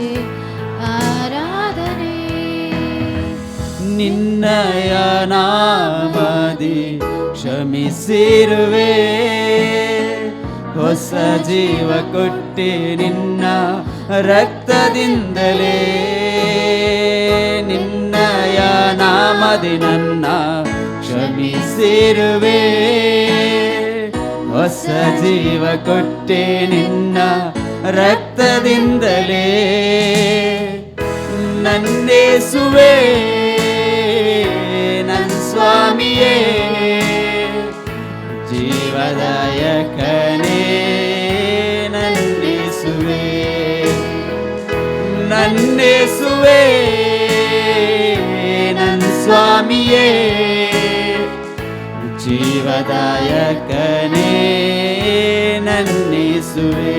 ಆರಾಧನೆ ನಿನ್ನಯ ನಾಮದಿ ಕ್ಷಮಿಸಿರುವೆ ಹೊಸ ಜೀವ ಕೊಟ್ಟೆ ನಿನ್ನ ರಕ್ತದಿಂದಲೇ ನಿನ್ನಯ ನಾಮದಿ ನನ್ನ ಕ್ಷಮಿಸಿರುವೆ ಹೊಸ ಜೀವ ಕೊಟ್ಟೆ ನಿನ್ನ ರಕ್ತದಿಂದಲೇ ನನ್ನೇಸುವೆ ನನ್ನ ಸ್ವಾಮಿಯೇ ಜೀವದಾಯಕನೇ ನನ್ನೇಸುವೆ ನನ್ನೇಸುವೆ ನನ್ನ ಸ್ವಾಮಿಯೇ ಜೀವದಾಯಕನೇ ನನ್ನೇಸುವೆ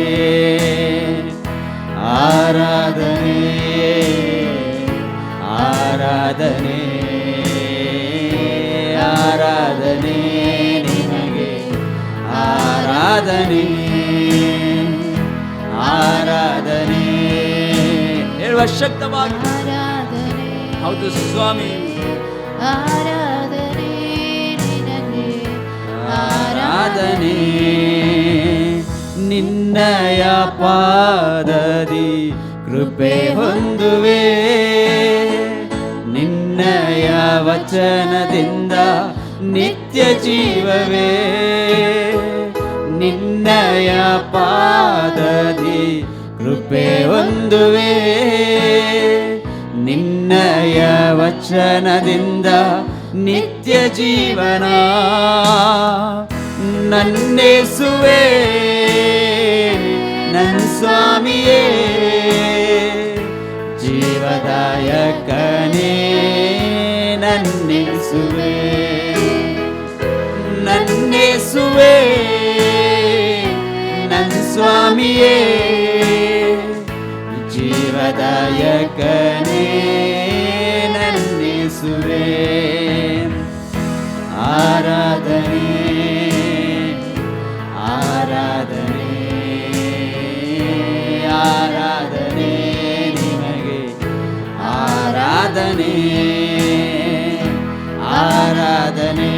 ಆರಾಧನೆ ಆರಾಧನೆ ಆರಾಧನೆ ನಿನಗೆ ಆರಾಧನೆ ಆರಾಧನೆ ಹೇಳುವ ಶಕ್ತವಾಗಿ ಆರಾಧನೆ ಹೌದು ಸ್ವಾಮಿ ಆರಾಧನೆ ನಿನಗೆ ಆರಾಧನೆ ನಿನ್ನಯ ಪಾದದಿ ಕೃಪೆ ಹೊಂದುವೆ ನಿನ್ನಯ ವಚನದಿಂದ ನಿತ್ಯ ಜೀವವೇ ನಿನ್ನಯ ಪಾದದಿ ಕೃಪೆ ಹೊಂದುವೆ ನಿನ್ನಯ ವಚನದಿಂದ ನಿತ್ಯ ಜೀವನ ನನ್ನೇಸುವೆ ನನ್ನ ಸ್ವಾಮಿಯೇ ಜೀವದಾಯಕನೇ ನನ್ನೇಸುವೆ ನನ್ನೇಸುವೆ ನನ್ನ ಸ್ವಾಮಿಯೇ ಜೀವದಾಯಕನೇ ನನ್ನೇಸುವೆ ಆರಾಧನೆ ಆರಾಧನೆ ಆರಾಧನೆ ನಿಮಗೆ ಆರಾಧನೆ ಆರಾಧನೆ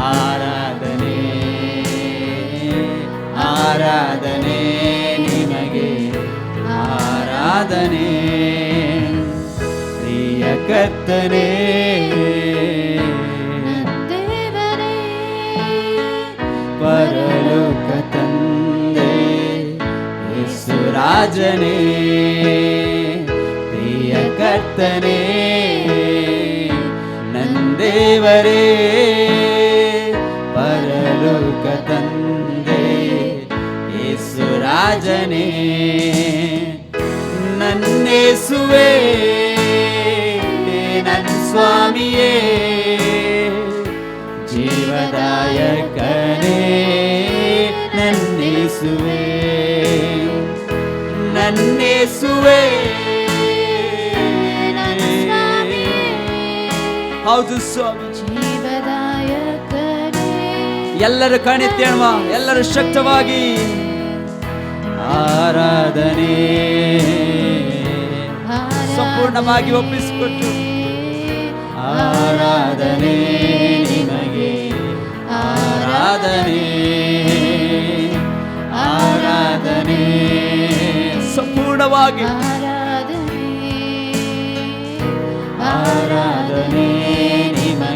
ಆರಾಧನೆ ಆರಾಧನೆ ನಿಮಗೆ ಆರಾಧನೆ ಪ್ರಿಯ ಕರ್ತನೇ ದೇವರೇ ಪರಲೋಕ ತಂದೆ ಯೇಸು ರಾಜನೇ ಪ್ರಿಯ ಕರ್ತನೇ ನಂದೇವರೇ ಪರಲೋಕ ತಂದೆ ಯೇಸು ರಾಜನೇ ನನ್ನೇಸುವೆ ನನ್ನ ಸ್ವಾಮಿಯೇ ಜೀವದಾಯಕನೇ ನನ್ನೇಸುವೆ ನನ್ನೇಸುವೆ ಹೌದು ಸ್ವಾಮಿ ಜೀವದಾಯಕನೇ ಎಲ್ಲರೂ ಕಣಿತೇಳುವ ಎಲ್ಲರೂ ಶಕ್ತವಾಗಿ ಆರಾಧನೆ ಸಂಪೂರ್ಣವಾಗಿ ಒಪ್ಪಿಸಿಕೊಟ್ಟು ಆರಾಧನೆ ನಿಮಗೆ ಆರಾಧನೆ ಆರಾಧನೆ ಸಂಪೂರ್ಣವಾಗಿ ಆರಾಧನೆ ಆರಾಧನೆ ನಿಮಗೆ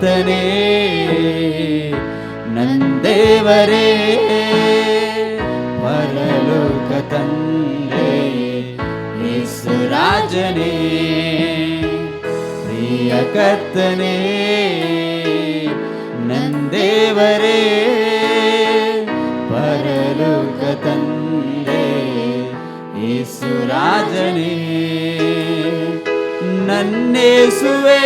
ಕರ್ತನೇ ನಂದೇವರೇ ಪರಲೋಕ ತಂದೆ ಯೇಸು ರಾಜನೇ ಪ್ರಿಯ ಕರ್ತನೇ ನಂದೇವರೇ ಪರಲೋಕ ತಂದೆ ಯೇಸು ರಾಜನೇ ನನ್ನೇಸುವೆ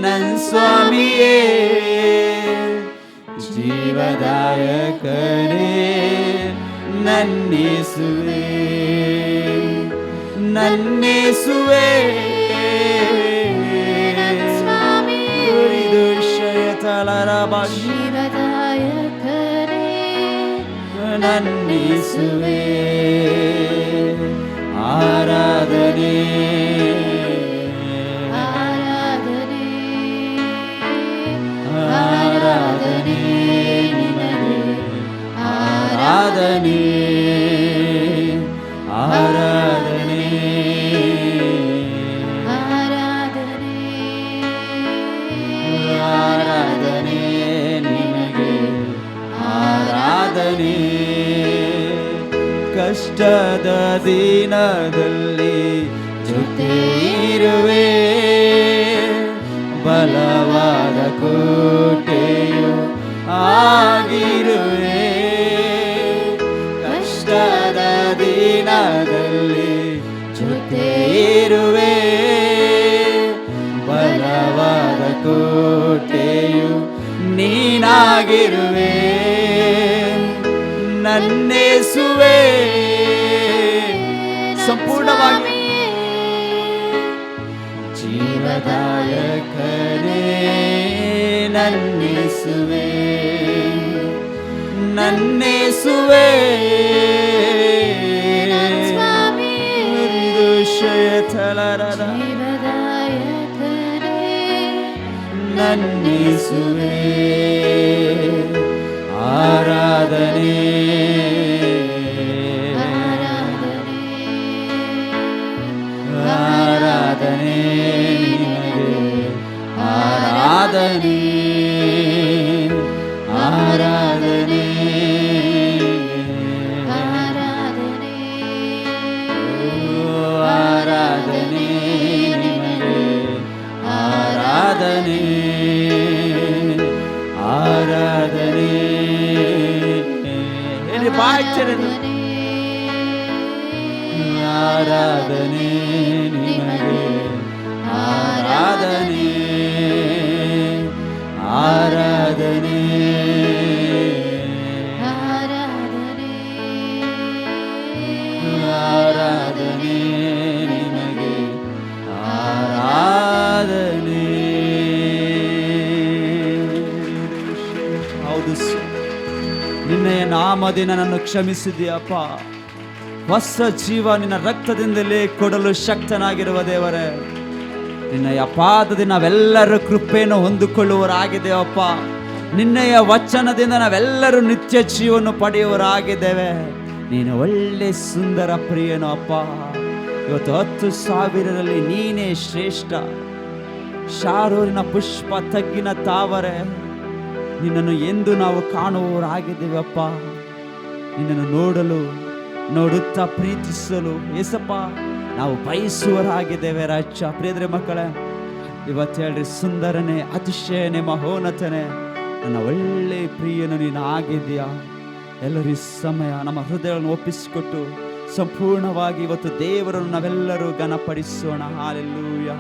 ನನ್ ಸ್ವಾಮಿಯೇ ಜೀವದಾಯಕನೇ ನನ್ನೇಸುವೆ ನನ್ನೇಸುವೆ ಜೀವದಾಯಕನೇ ನನ್ನೇಸುವೆ ಆರಾಧನೆ ಆರಾಧನೆ ಆರಾಧನೆ ನಿನಗೆ ಆರಾಧನೆ ಆರಾಧನೆ ಆರಾಧನೆ ಆರಾಧನೆ ನಿನಗೆ ಆರಾಧನೆ ಕಷ್ಟದ ದಿನದಲ್ಲಿ ಜೊತೆ ಇರುವೆ ಬಲವಾದ ಕೋಟೆಯು ಆಗಿರುವೆ ಕಷ್ಟದ ದಿನದಲ್ಲಿ ಜೊತೆ ಇರುವೆ ಬಲವಾದ ಕೋಟೆಯು ನೀನಾಗಿರುವೆ ನನ್ನೇಸುವೆ ಸಂಪೂರ್ಣವಾಗಿ ಜೀವದಾಯಕನೇ ನನ್ನೇಸುವೆ ನನ್ನೇಸುವೆ ದುಷಯತಲರದ ಜೀವದಾಯಕನೇ ನನ್ನೇಸುವೆ ಆರಾಧನೆ ಆರಾಧನೆ ನಿನಗೆ ಆರಾಧನೆ ಆರಾಧನೆ ಆರಾಧನೆ ನಿನಗೆ ಆರಾಧನೆ ಆರಾಧನೆ ಹೇಳಿ ಬಾಯ್ಚರನು ಆರಾಧನೆ ನಿನಗೆ ಆರಾಧನೆ ಆರಾಧನೆ ಆರಾಧನೆ ನಿನಗೆ ಆರಾಧನೆ ಹೌದು ನಿನ್ನೆಯ ನಾಮದಿ ನನ್ನನ್ನು ಕ್ಷಮಿಸಿದೆಯಪ್ಪ ಹೊಸ ಜೀವ ನಿನ್ನ ರಕ್ತದಿಂದಲೇ ಕೊಡಲು ಶಕ್ತನಾಗಿರುವ ದೇವರೇ ನಿನ್ನಯ ಪಾದದಿಂದ ನಾವೆಲ್ಲರೂ ಕೃಪೆಯನ್ನು ಹೊಂದಿಕೊಳ್ಳುವವರಾಗಿದ್ದೇವಪ್ಪ ನಿನ್ನೆಯ ವಚನದಿಂದ ನಾವೆಲ್ಲರೂ ನಿತ್ಯ ಜೀವವನ್ನು ಪಡೆಯುವವರಾಗಿದ್ದೇವೆ ನೀನು ಒಳ್ಳೆ ಸುಂದರ ಪ್ರಿಯನು ಅಪ್ಪ ಇವತ್ತು 10,000ರಲ್ಲಿ ನೀನೇ ಶ್ರೇಷ್ಠ ಶಾರೂರಿನ ಪುಷ್ಪ ತಗ್ಗಿನ ತಾವರೆ ನಿನ್ನನ್ನು ಎಂದು ನಾವು ಕಾಣುವವರಾಗಿದ್ದೇವಪ್ಪ ನಿನ್ನನ್ನು ನೋಡುತ್ತಾ ಪ್ರೀತಿಸಲು ಏಸಪ್ಪ ನಾವು ಬಯಸುವರಾಗಿದ್ದೇವೆ ರಾಜ್ಯ ಪ್ರಿಯದ್ರೆ ಮಕ್ಕಳೇ ಇವತ್ತು ಹೇಳ್ರಿ ಸುಂದರನೇ ಅತಿಶಯನೇ ಮಹೋನ್ನತನೇ ನನ್ನ ಒಳ್ಳೆ ಪ್ರಿಯನು ನೀನು ಆಗಿದೆಯಾ ಎಲ್ಲರೂ ಈ ಸಮಯ ನಮ್ಮ ಹೃದಯಗಳನ್ನು ಒಪ್ಪಿಸಿಕೊಟ್ಟು ಸಂಪೂರ್ಣವಾಗಿ ಇವತ್ತು ದೇವರನ್ನು ನಾವೆಲ್ಲರೂ ಘನಪಡಿಸೋಣ ಹಲ್ಲೆಲೂಯಾ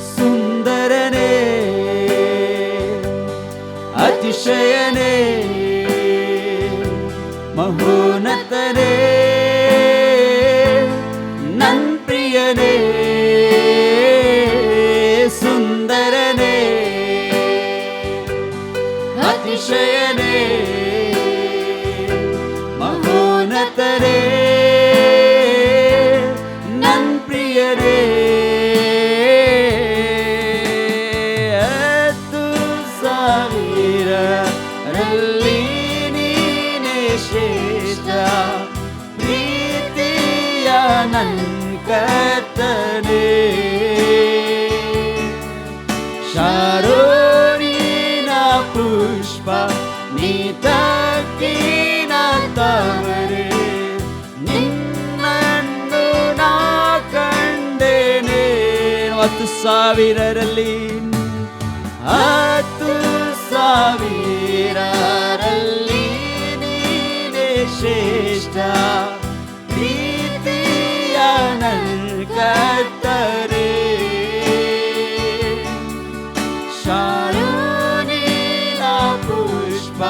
ಸುಂದರನೇ ಅತಿಶಯನೇ ಮಹೋನ್ನತನೇ ನನ್ ಪ್ರಿಯನೇ ಸುಂದರನೇ ಅತಿಶಯನೇ ಮಹೋನ್ನತನೇ ನನ್ ಪ್ರಿಯನೇ ಶಾರೋನಿನ ಪುಷ್ಪ ನೀ ತಗ್ಗಿನ ತಾವರೆ ನಿನ್ನನ್ನು ನಾ ಕಂಡೇನೆ. 10,000ರಲ್ಲಿ 10,000ರಲ್ಲಿ ನೀನೇ ಶ್ರೇಷ್ಠ ಪ್ರೀತಿಯ ನನ್ನ ಕರ್ತರೇ. ಶಾರೋನಿನ ಪುಷ್ಪ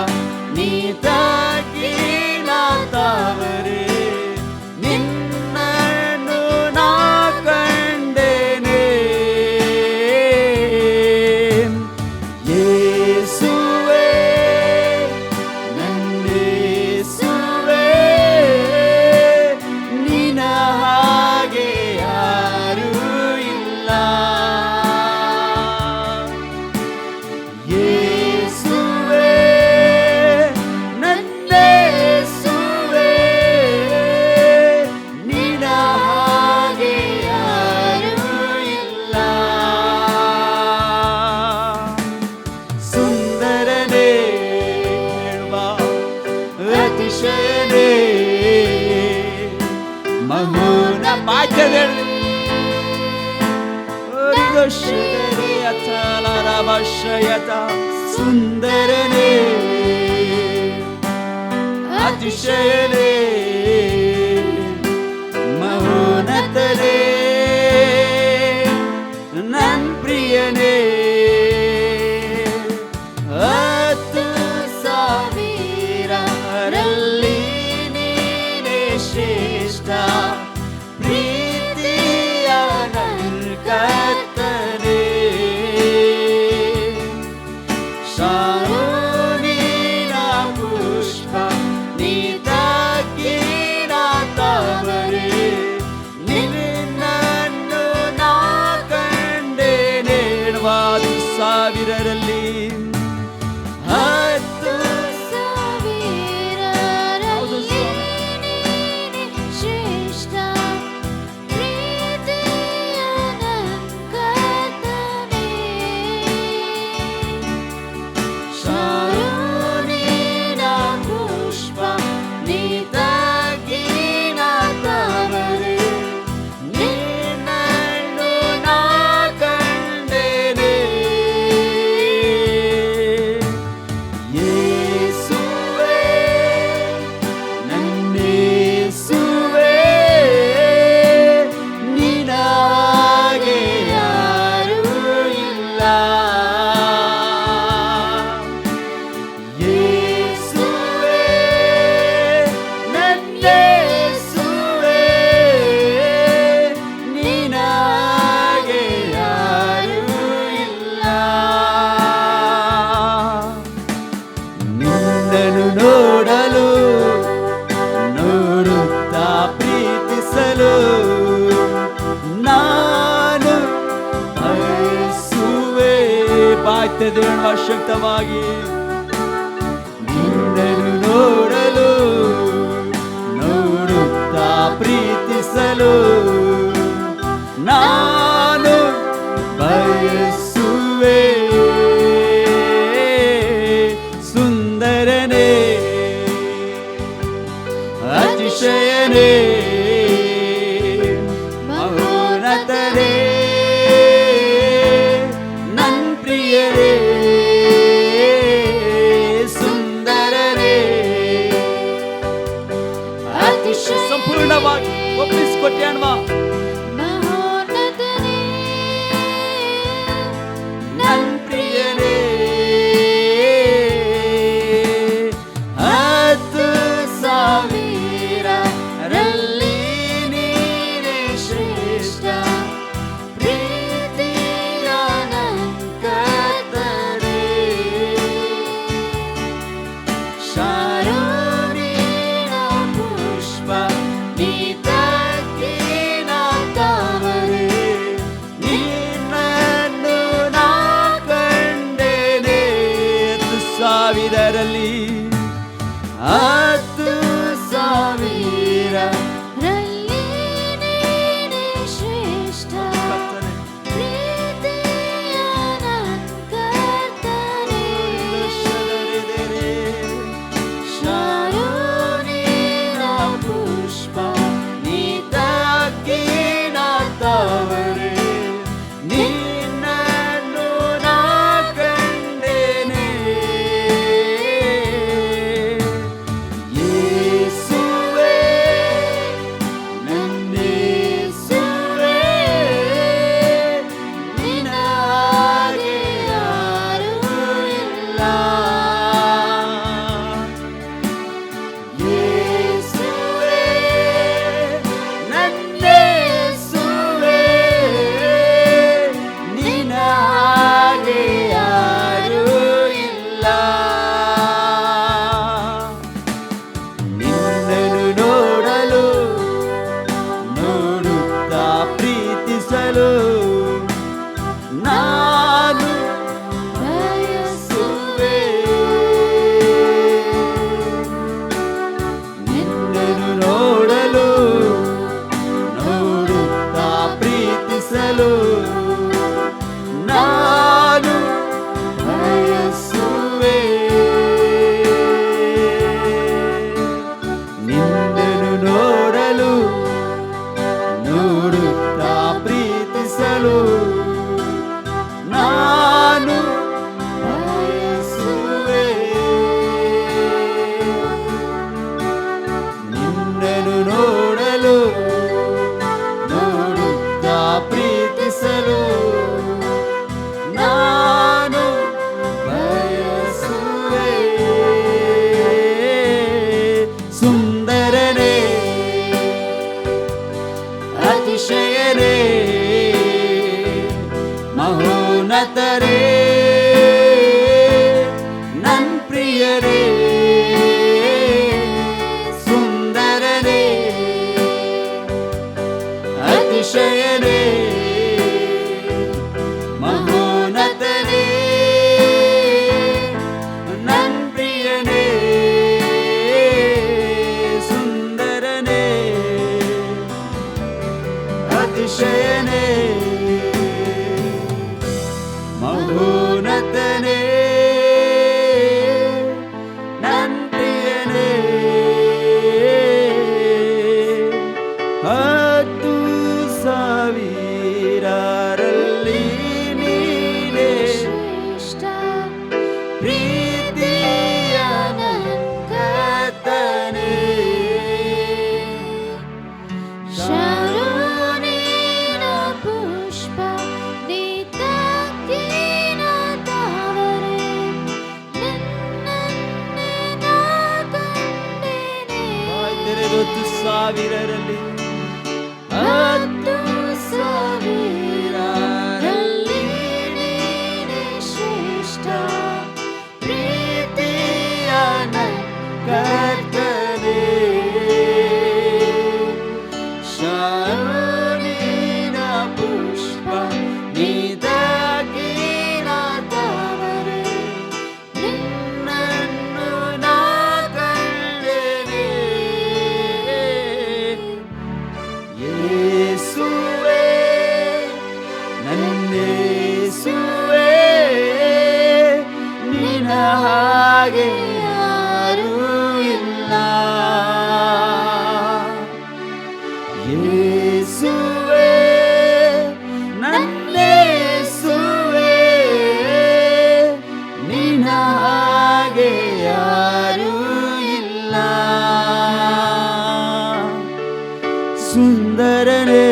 ನೀ ತಗ್ಗಿನ ತಾವರೆ ನಿನ್ನನ್ನು ನಾ ಕಂಡೇನೆ. ಯೇಸುವೇ ನನ್ನೇಸುವೇ ನಿನ್ನ ಹಾಗೆ ಯಾರೂ ಇಲ್ಲ. ಯೇಸುವೇ ನನ್ನೇಸುವೇ ನಿನ್ನ ಹಾಗೆ ಯಾರೂ ಇಲ್ಲ. ಸುಂದರನೇ ಅತಿಶಯನೇ ಮಹೋನ ಪಾಠದಲ್ಲಿ ಸುಂದರನೇ ಅತಿಶಯನೇ ಮಹೋನ್ನತನೇ ನನ್ ಪ್ರಿಯನೇ. 10,000ರಲ್ಲಿ ನೀನೇ ಶ್ರೇಷ್ಠ ಪ್ರೀತಿಯ ನನ್ನ ಕರ್ತನೇ. ಶಾರೋನಿನ ಪುಷ್ಪ ನೀ ತಗ್ಗಿನ ತಾವರೆ ನಿನ್ನನ್ನು ನಾ ಕಂಡೇನೆ. 10,000ರಲ್ಲಿ 10,000ರಲ್ಲಿ ನೀನೇ ಶ್ರೇಷ್ಠ ಪ್ರೀತಿಯ ನನ್ನ ಕರ್ತನೇ. ಶಾರೋನಿನ ಪುಷ್ಪ ನೀ ತಗ್ಗಿನ ತಾವರೆ ನಿನ್ನನ್ನು ನಾ ಕಂಡೇನೆ. ಯೇಸುವೇ ನನ್ನೇಸುವೇ ನಿನ್ನ ಹಾಗೆ ಯಾರೂ ಇಲ್ಲ. ಯೇಸುವೇ ನನ್ನೇಸುವೇ ನಿನ್ನ ಹಾಗೆ ಯಾರೂ ಇಲ್ಲ. ನಿನ್ನನ್ನು ನೋಡಲು ನೋಡುತ್ತಾ ಪ್ರೀತಿಸಲು ನಾನು ಬಯಸುವೆ. ಬಾಯ್ತದೆ ಶಕ್ತವಾಗಿ ನಿನ್ನನ್ನು ನೋಡಲು ನೋಡುತ್ತಾ ಪ್ರೀತಿಸಲು ನಾನು ಬಯಸುವೆ. ಸುಂದರನೇ ಅತಿಶಯನೇ ಮಹೋನ್ನತನೇ ನನ್ ಪ್ರಿಯರೇ. ಸುಂದರನೇ ಅತಿಶಯ ಸಂಪೂರ್ಣವಾಗಿ ಒಪ್ಪಿಸಿಕೊಟ್ಟೆ ಅಣ್ವಾ. ಮಹೋನ್ನತನೇ ನನ್ ಪ್ರಿಯರೇ 10,000ರಲ್ಲಿ ನೀನೇ ಶ್ರೇಷ್ಠ ಪ್ರೀತಿಯ ನನ್ನ ಕರ್ತನೇ. ಶಾರೋನಿನ ಪುಷ್ಪ ನೀ ತಗ್ಗಿನ ತಾವರೆ ನಿನ್ನನ್ನು ನಾ ಕಂಡೇನೆ. 10,000ರಲ್ಲಿ 10,000ರಲ್ಲಿ ನೀನೇ ಶ್ರೇಷ್ಠ ಪ್ರೀತಿಯ ನನ್ನ ಮಹೋನ್ನತರೇ ನನ್ ಪ್ರಿಯರೇ ಸುಂದರರೇ ಅತಿಶಯರೇ ಮಹೋನ್ನತರೇ ನನ್ ಪ್ರಿಯನೇ ಸುಂದರನೇ ಅತಿಶಯನೇ ಮಹೋನ್ನತನೇ ನನ್ ಪ್ರಿಯನೇ ಹತ್ತು ಸಾವಿರರಲ್ಲಿ ನೀನೇ ಶ್ರೇಷ್ಠ ಪ್ರೀತಿಯ ಕರ್ತನೇ ಶರಣೀನ ಪುಷ್ಪ ನೀತಕ್ಕಿನ ತಾವರೆ ನಿನ್ನನ್ನೇ ನಾ ಕಂಡೆನೆ. ತೆರೆದೊತ್ತು ಸಾವಿರರಲ್ಲಿ ಹತ್ತು ಸಾವಿರರಲ್ಲಿ ನೀನೇ ಶ್ರೇಷ್ಠ ಪ್ರೀತಿಯ ಕರ್ತನೇ ಶರಣೀನ ಪುಷ್ಪ ನೀತಕ್ಕಿನ ತಾವರೆ ನಿನ್ನನ್ನು ನಾ ಕಂಡೆನೆ. ಯೇಸುವೇ ನನ್ನೇಸುವೇ ನಿನ್ನ ಹಾಗೆ ಯಾರೂ ಇಲ್ಲ. ಯೇಸುವೇ ನನ್ನೇಸುವೇ ನಿನ್ನ ಹಾಗೆ ಯಾರೂ ಇಲ್ಲ. ಸುಂದರನೇ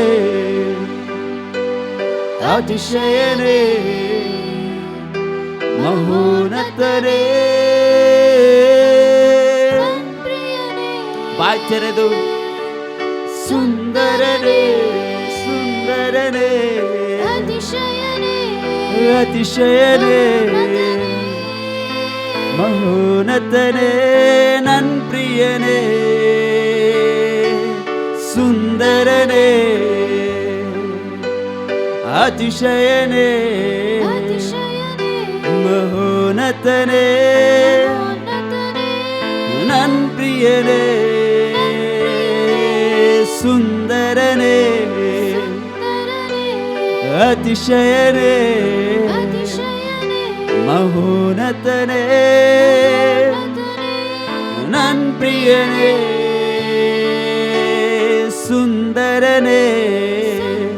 ಅತಿಶಯನೇ ಮಹೋನ್ನತರೇ ಪ್ರಿಯನೇ ಬಾಯ್ ತೆರೆದು ಸುಂದರನೇ ಸುಂದರನೇ ಅತಿಶಯನೇ ಅತಿಶಯನೇ ಮಹೋನ್ನತನೇ ನನ್ ಪ್ರಿಯನೇ ಸುಂದರನೇ ಅತಿಶಯನೇ ಅತಿಶಯನೇ ಮಹೋನ್ನತನೇ ಉನ್ನತನೇ ನನ್ ಪ್ರಿಯನೇ ಸುಂದರನೇ ಸುಂದರನೇ ಅತಿಶಯನೇ ಅತಿಶಯನೇ ಮಹೋನ್ನತನೇ ಉನ್ನತನೇ ನನ್ ಪ್ರಿಯನೇ ಸುಂದರನೇ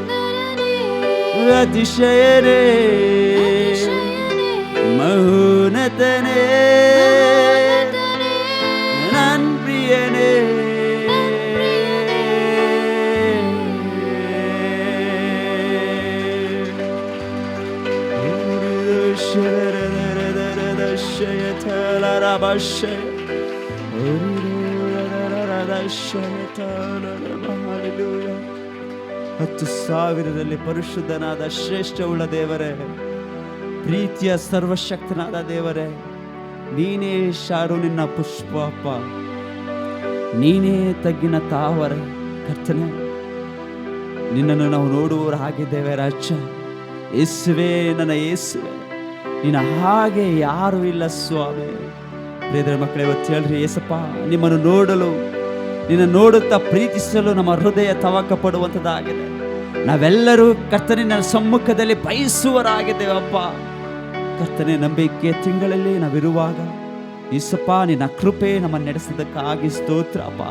ಸುಂದರನೇ ಅತಿಶಯನೇ ಅತಿಶಯನೇ ಮಹೋನ್ನತನೇ ಉನ್ನತನೇ ನನ್ ಪ್ರಿಯನೇ ಹತ್ತು ಸಾವಿರದಲ್ಲಿ ಪರಿಶುದ್ಧನಾದ ಶ್ರೇಷ್ಠವುಳ್ಳ ದೇವರೇ, ಪ್ರೀತಿಯ ಸರ್ವಶಕ್ತನಾದ ದೇವರೇ, ನೀನೇ ಶಾರು ನಿನ್ನ ಪುಷ್ಪ ಅಪ್ಪ, ನೀನೇ ತಗ್ಗಿನ ತಾವರೆ ಕರ್ತನೆ. ನಿನ್ನನ್ನು ನಾವು ನೋಡುವವರು ಆಗಿದ್ದೇವೆ ರಾಜ. ಯೇಸುವೆ, ನನ್ನ ಯೇಸುವೆ, ನಿನ್ನ ಹಾಗೆ ಯಾರು ಇಲ್ಲ ಸ್ವಾಮಿ. ಪ್ರಿಯರ ಮಕ್ಕಳೇ, ಇವತ್ತು ಹೇಳ್ರಿ, ಯೇಸಪ್ಪ ನಿಮ್ಮನ್ನು ನೋಡಲು, ನಿನ್ನ ನೋಡುತ್ತಾ ಪ್ರೀತಿಸಲು ನಮ್ಮ ಹೃದಯ ತವಕ ಪಡುವಂಥದ್ದಾಗಿದೆ. ನಾವೆಲ್ಲರೂ ಕರ್ತನಿನ ಸಮ್ಮುಖದಲ್ಲಿ ಬಯಸುವರಾಗಿದ್ದೇವೆ ಅಪ್ಪ. ಕರ್ತನೆ, ನಂಬಿಕೆ ತಿಂಗಳಲ್ಲಿ ನಾವಿರುವಾಗ ಯೇಸಪ್ಪ ನಿನ್ನ ಕೃಪೆ ನಮ್ಮನ್ನು ನಡೆಸಿದ್ದಕ್ಕಾಗಿ ಸ್ತೋತ್ರ ಅಪ್ಪ.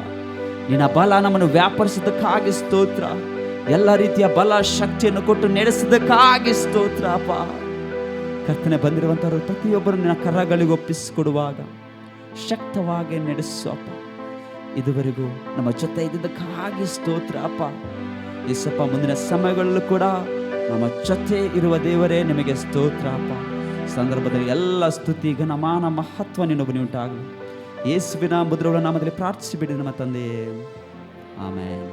ನಿನ್ನ ಬಲ ನಮ್ಮನ್ನು ವ್ಯಾಪರಿಸಿದ್ದಕ್ಕಾಗಿ ಸ್ತೋತ್ರ. ಎಲ್ಲ ರೀತಿಯ ಬಲ ಶಕ್ತಿಯನ್ನು ಕೊಟ್ಟು ನಡೆಸಿದ್ದಕ್ಕಾಗಿ ಸ್ತೋತ್ರ ಅಪ್ಪ. ಕರ್ತನೆ, ಬಂದಿರುವಂಥವ್ರು ಪ್ರತಿಯೊಬ್ಬರು ನಿನ್ನ ಕರಗಳಿಗೆ ಒಪ್ಪಿಸಿಕೊಡುವಾಗ ಶಕ್ತವಾಗಿ ನಡೆಸು ಅಪ್ಪ. ಇದುವರೆಗೂ ನಮ್ಮ ಜೊತೆ ಇದ್ದಿದ್ದಕ್ಕಾಗಿ ಸ್ತೋತ್ರ ಅಪ್ಪ. ಯೇಸಪ್ಪ, ಮುಂದಿನ ಸಮಯಗಳಲ್ಲೂ ಕೂಡ ನಮ್ಮ ಜೊತೆ ಇರುವ ದೇವರೇ ನಿಮಗೆ ಸ್ತೋತ್ರ ಅಪ್ಪ. ಸಂದರ್ಭದಲ್ಲಿ ಎಲ್ಲ ಸ್ತುತಿ ಘನಮಾನ ಮಹತ್ವ ನಿನ್ನೊಬ್ಬನೇ ಉಂಟಾಗಲಿ. ಯೇಸುವಿನ ಮುದ್ರಗಳ ನಾಮದಲ್ಲಿ ಪ್ರಾರ್ಥಿಸಿಬಿಡಿ ನಮ್ಮ ತಂದೆಯೇ, ಆಮೇನ್.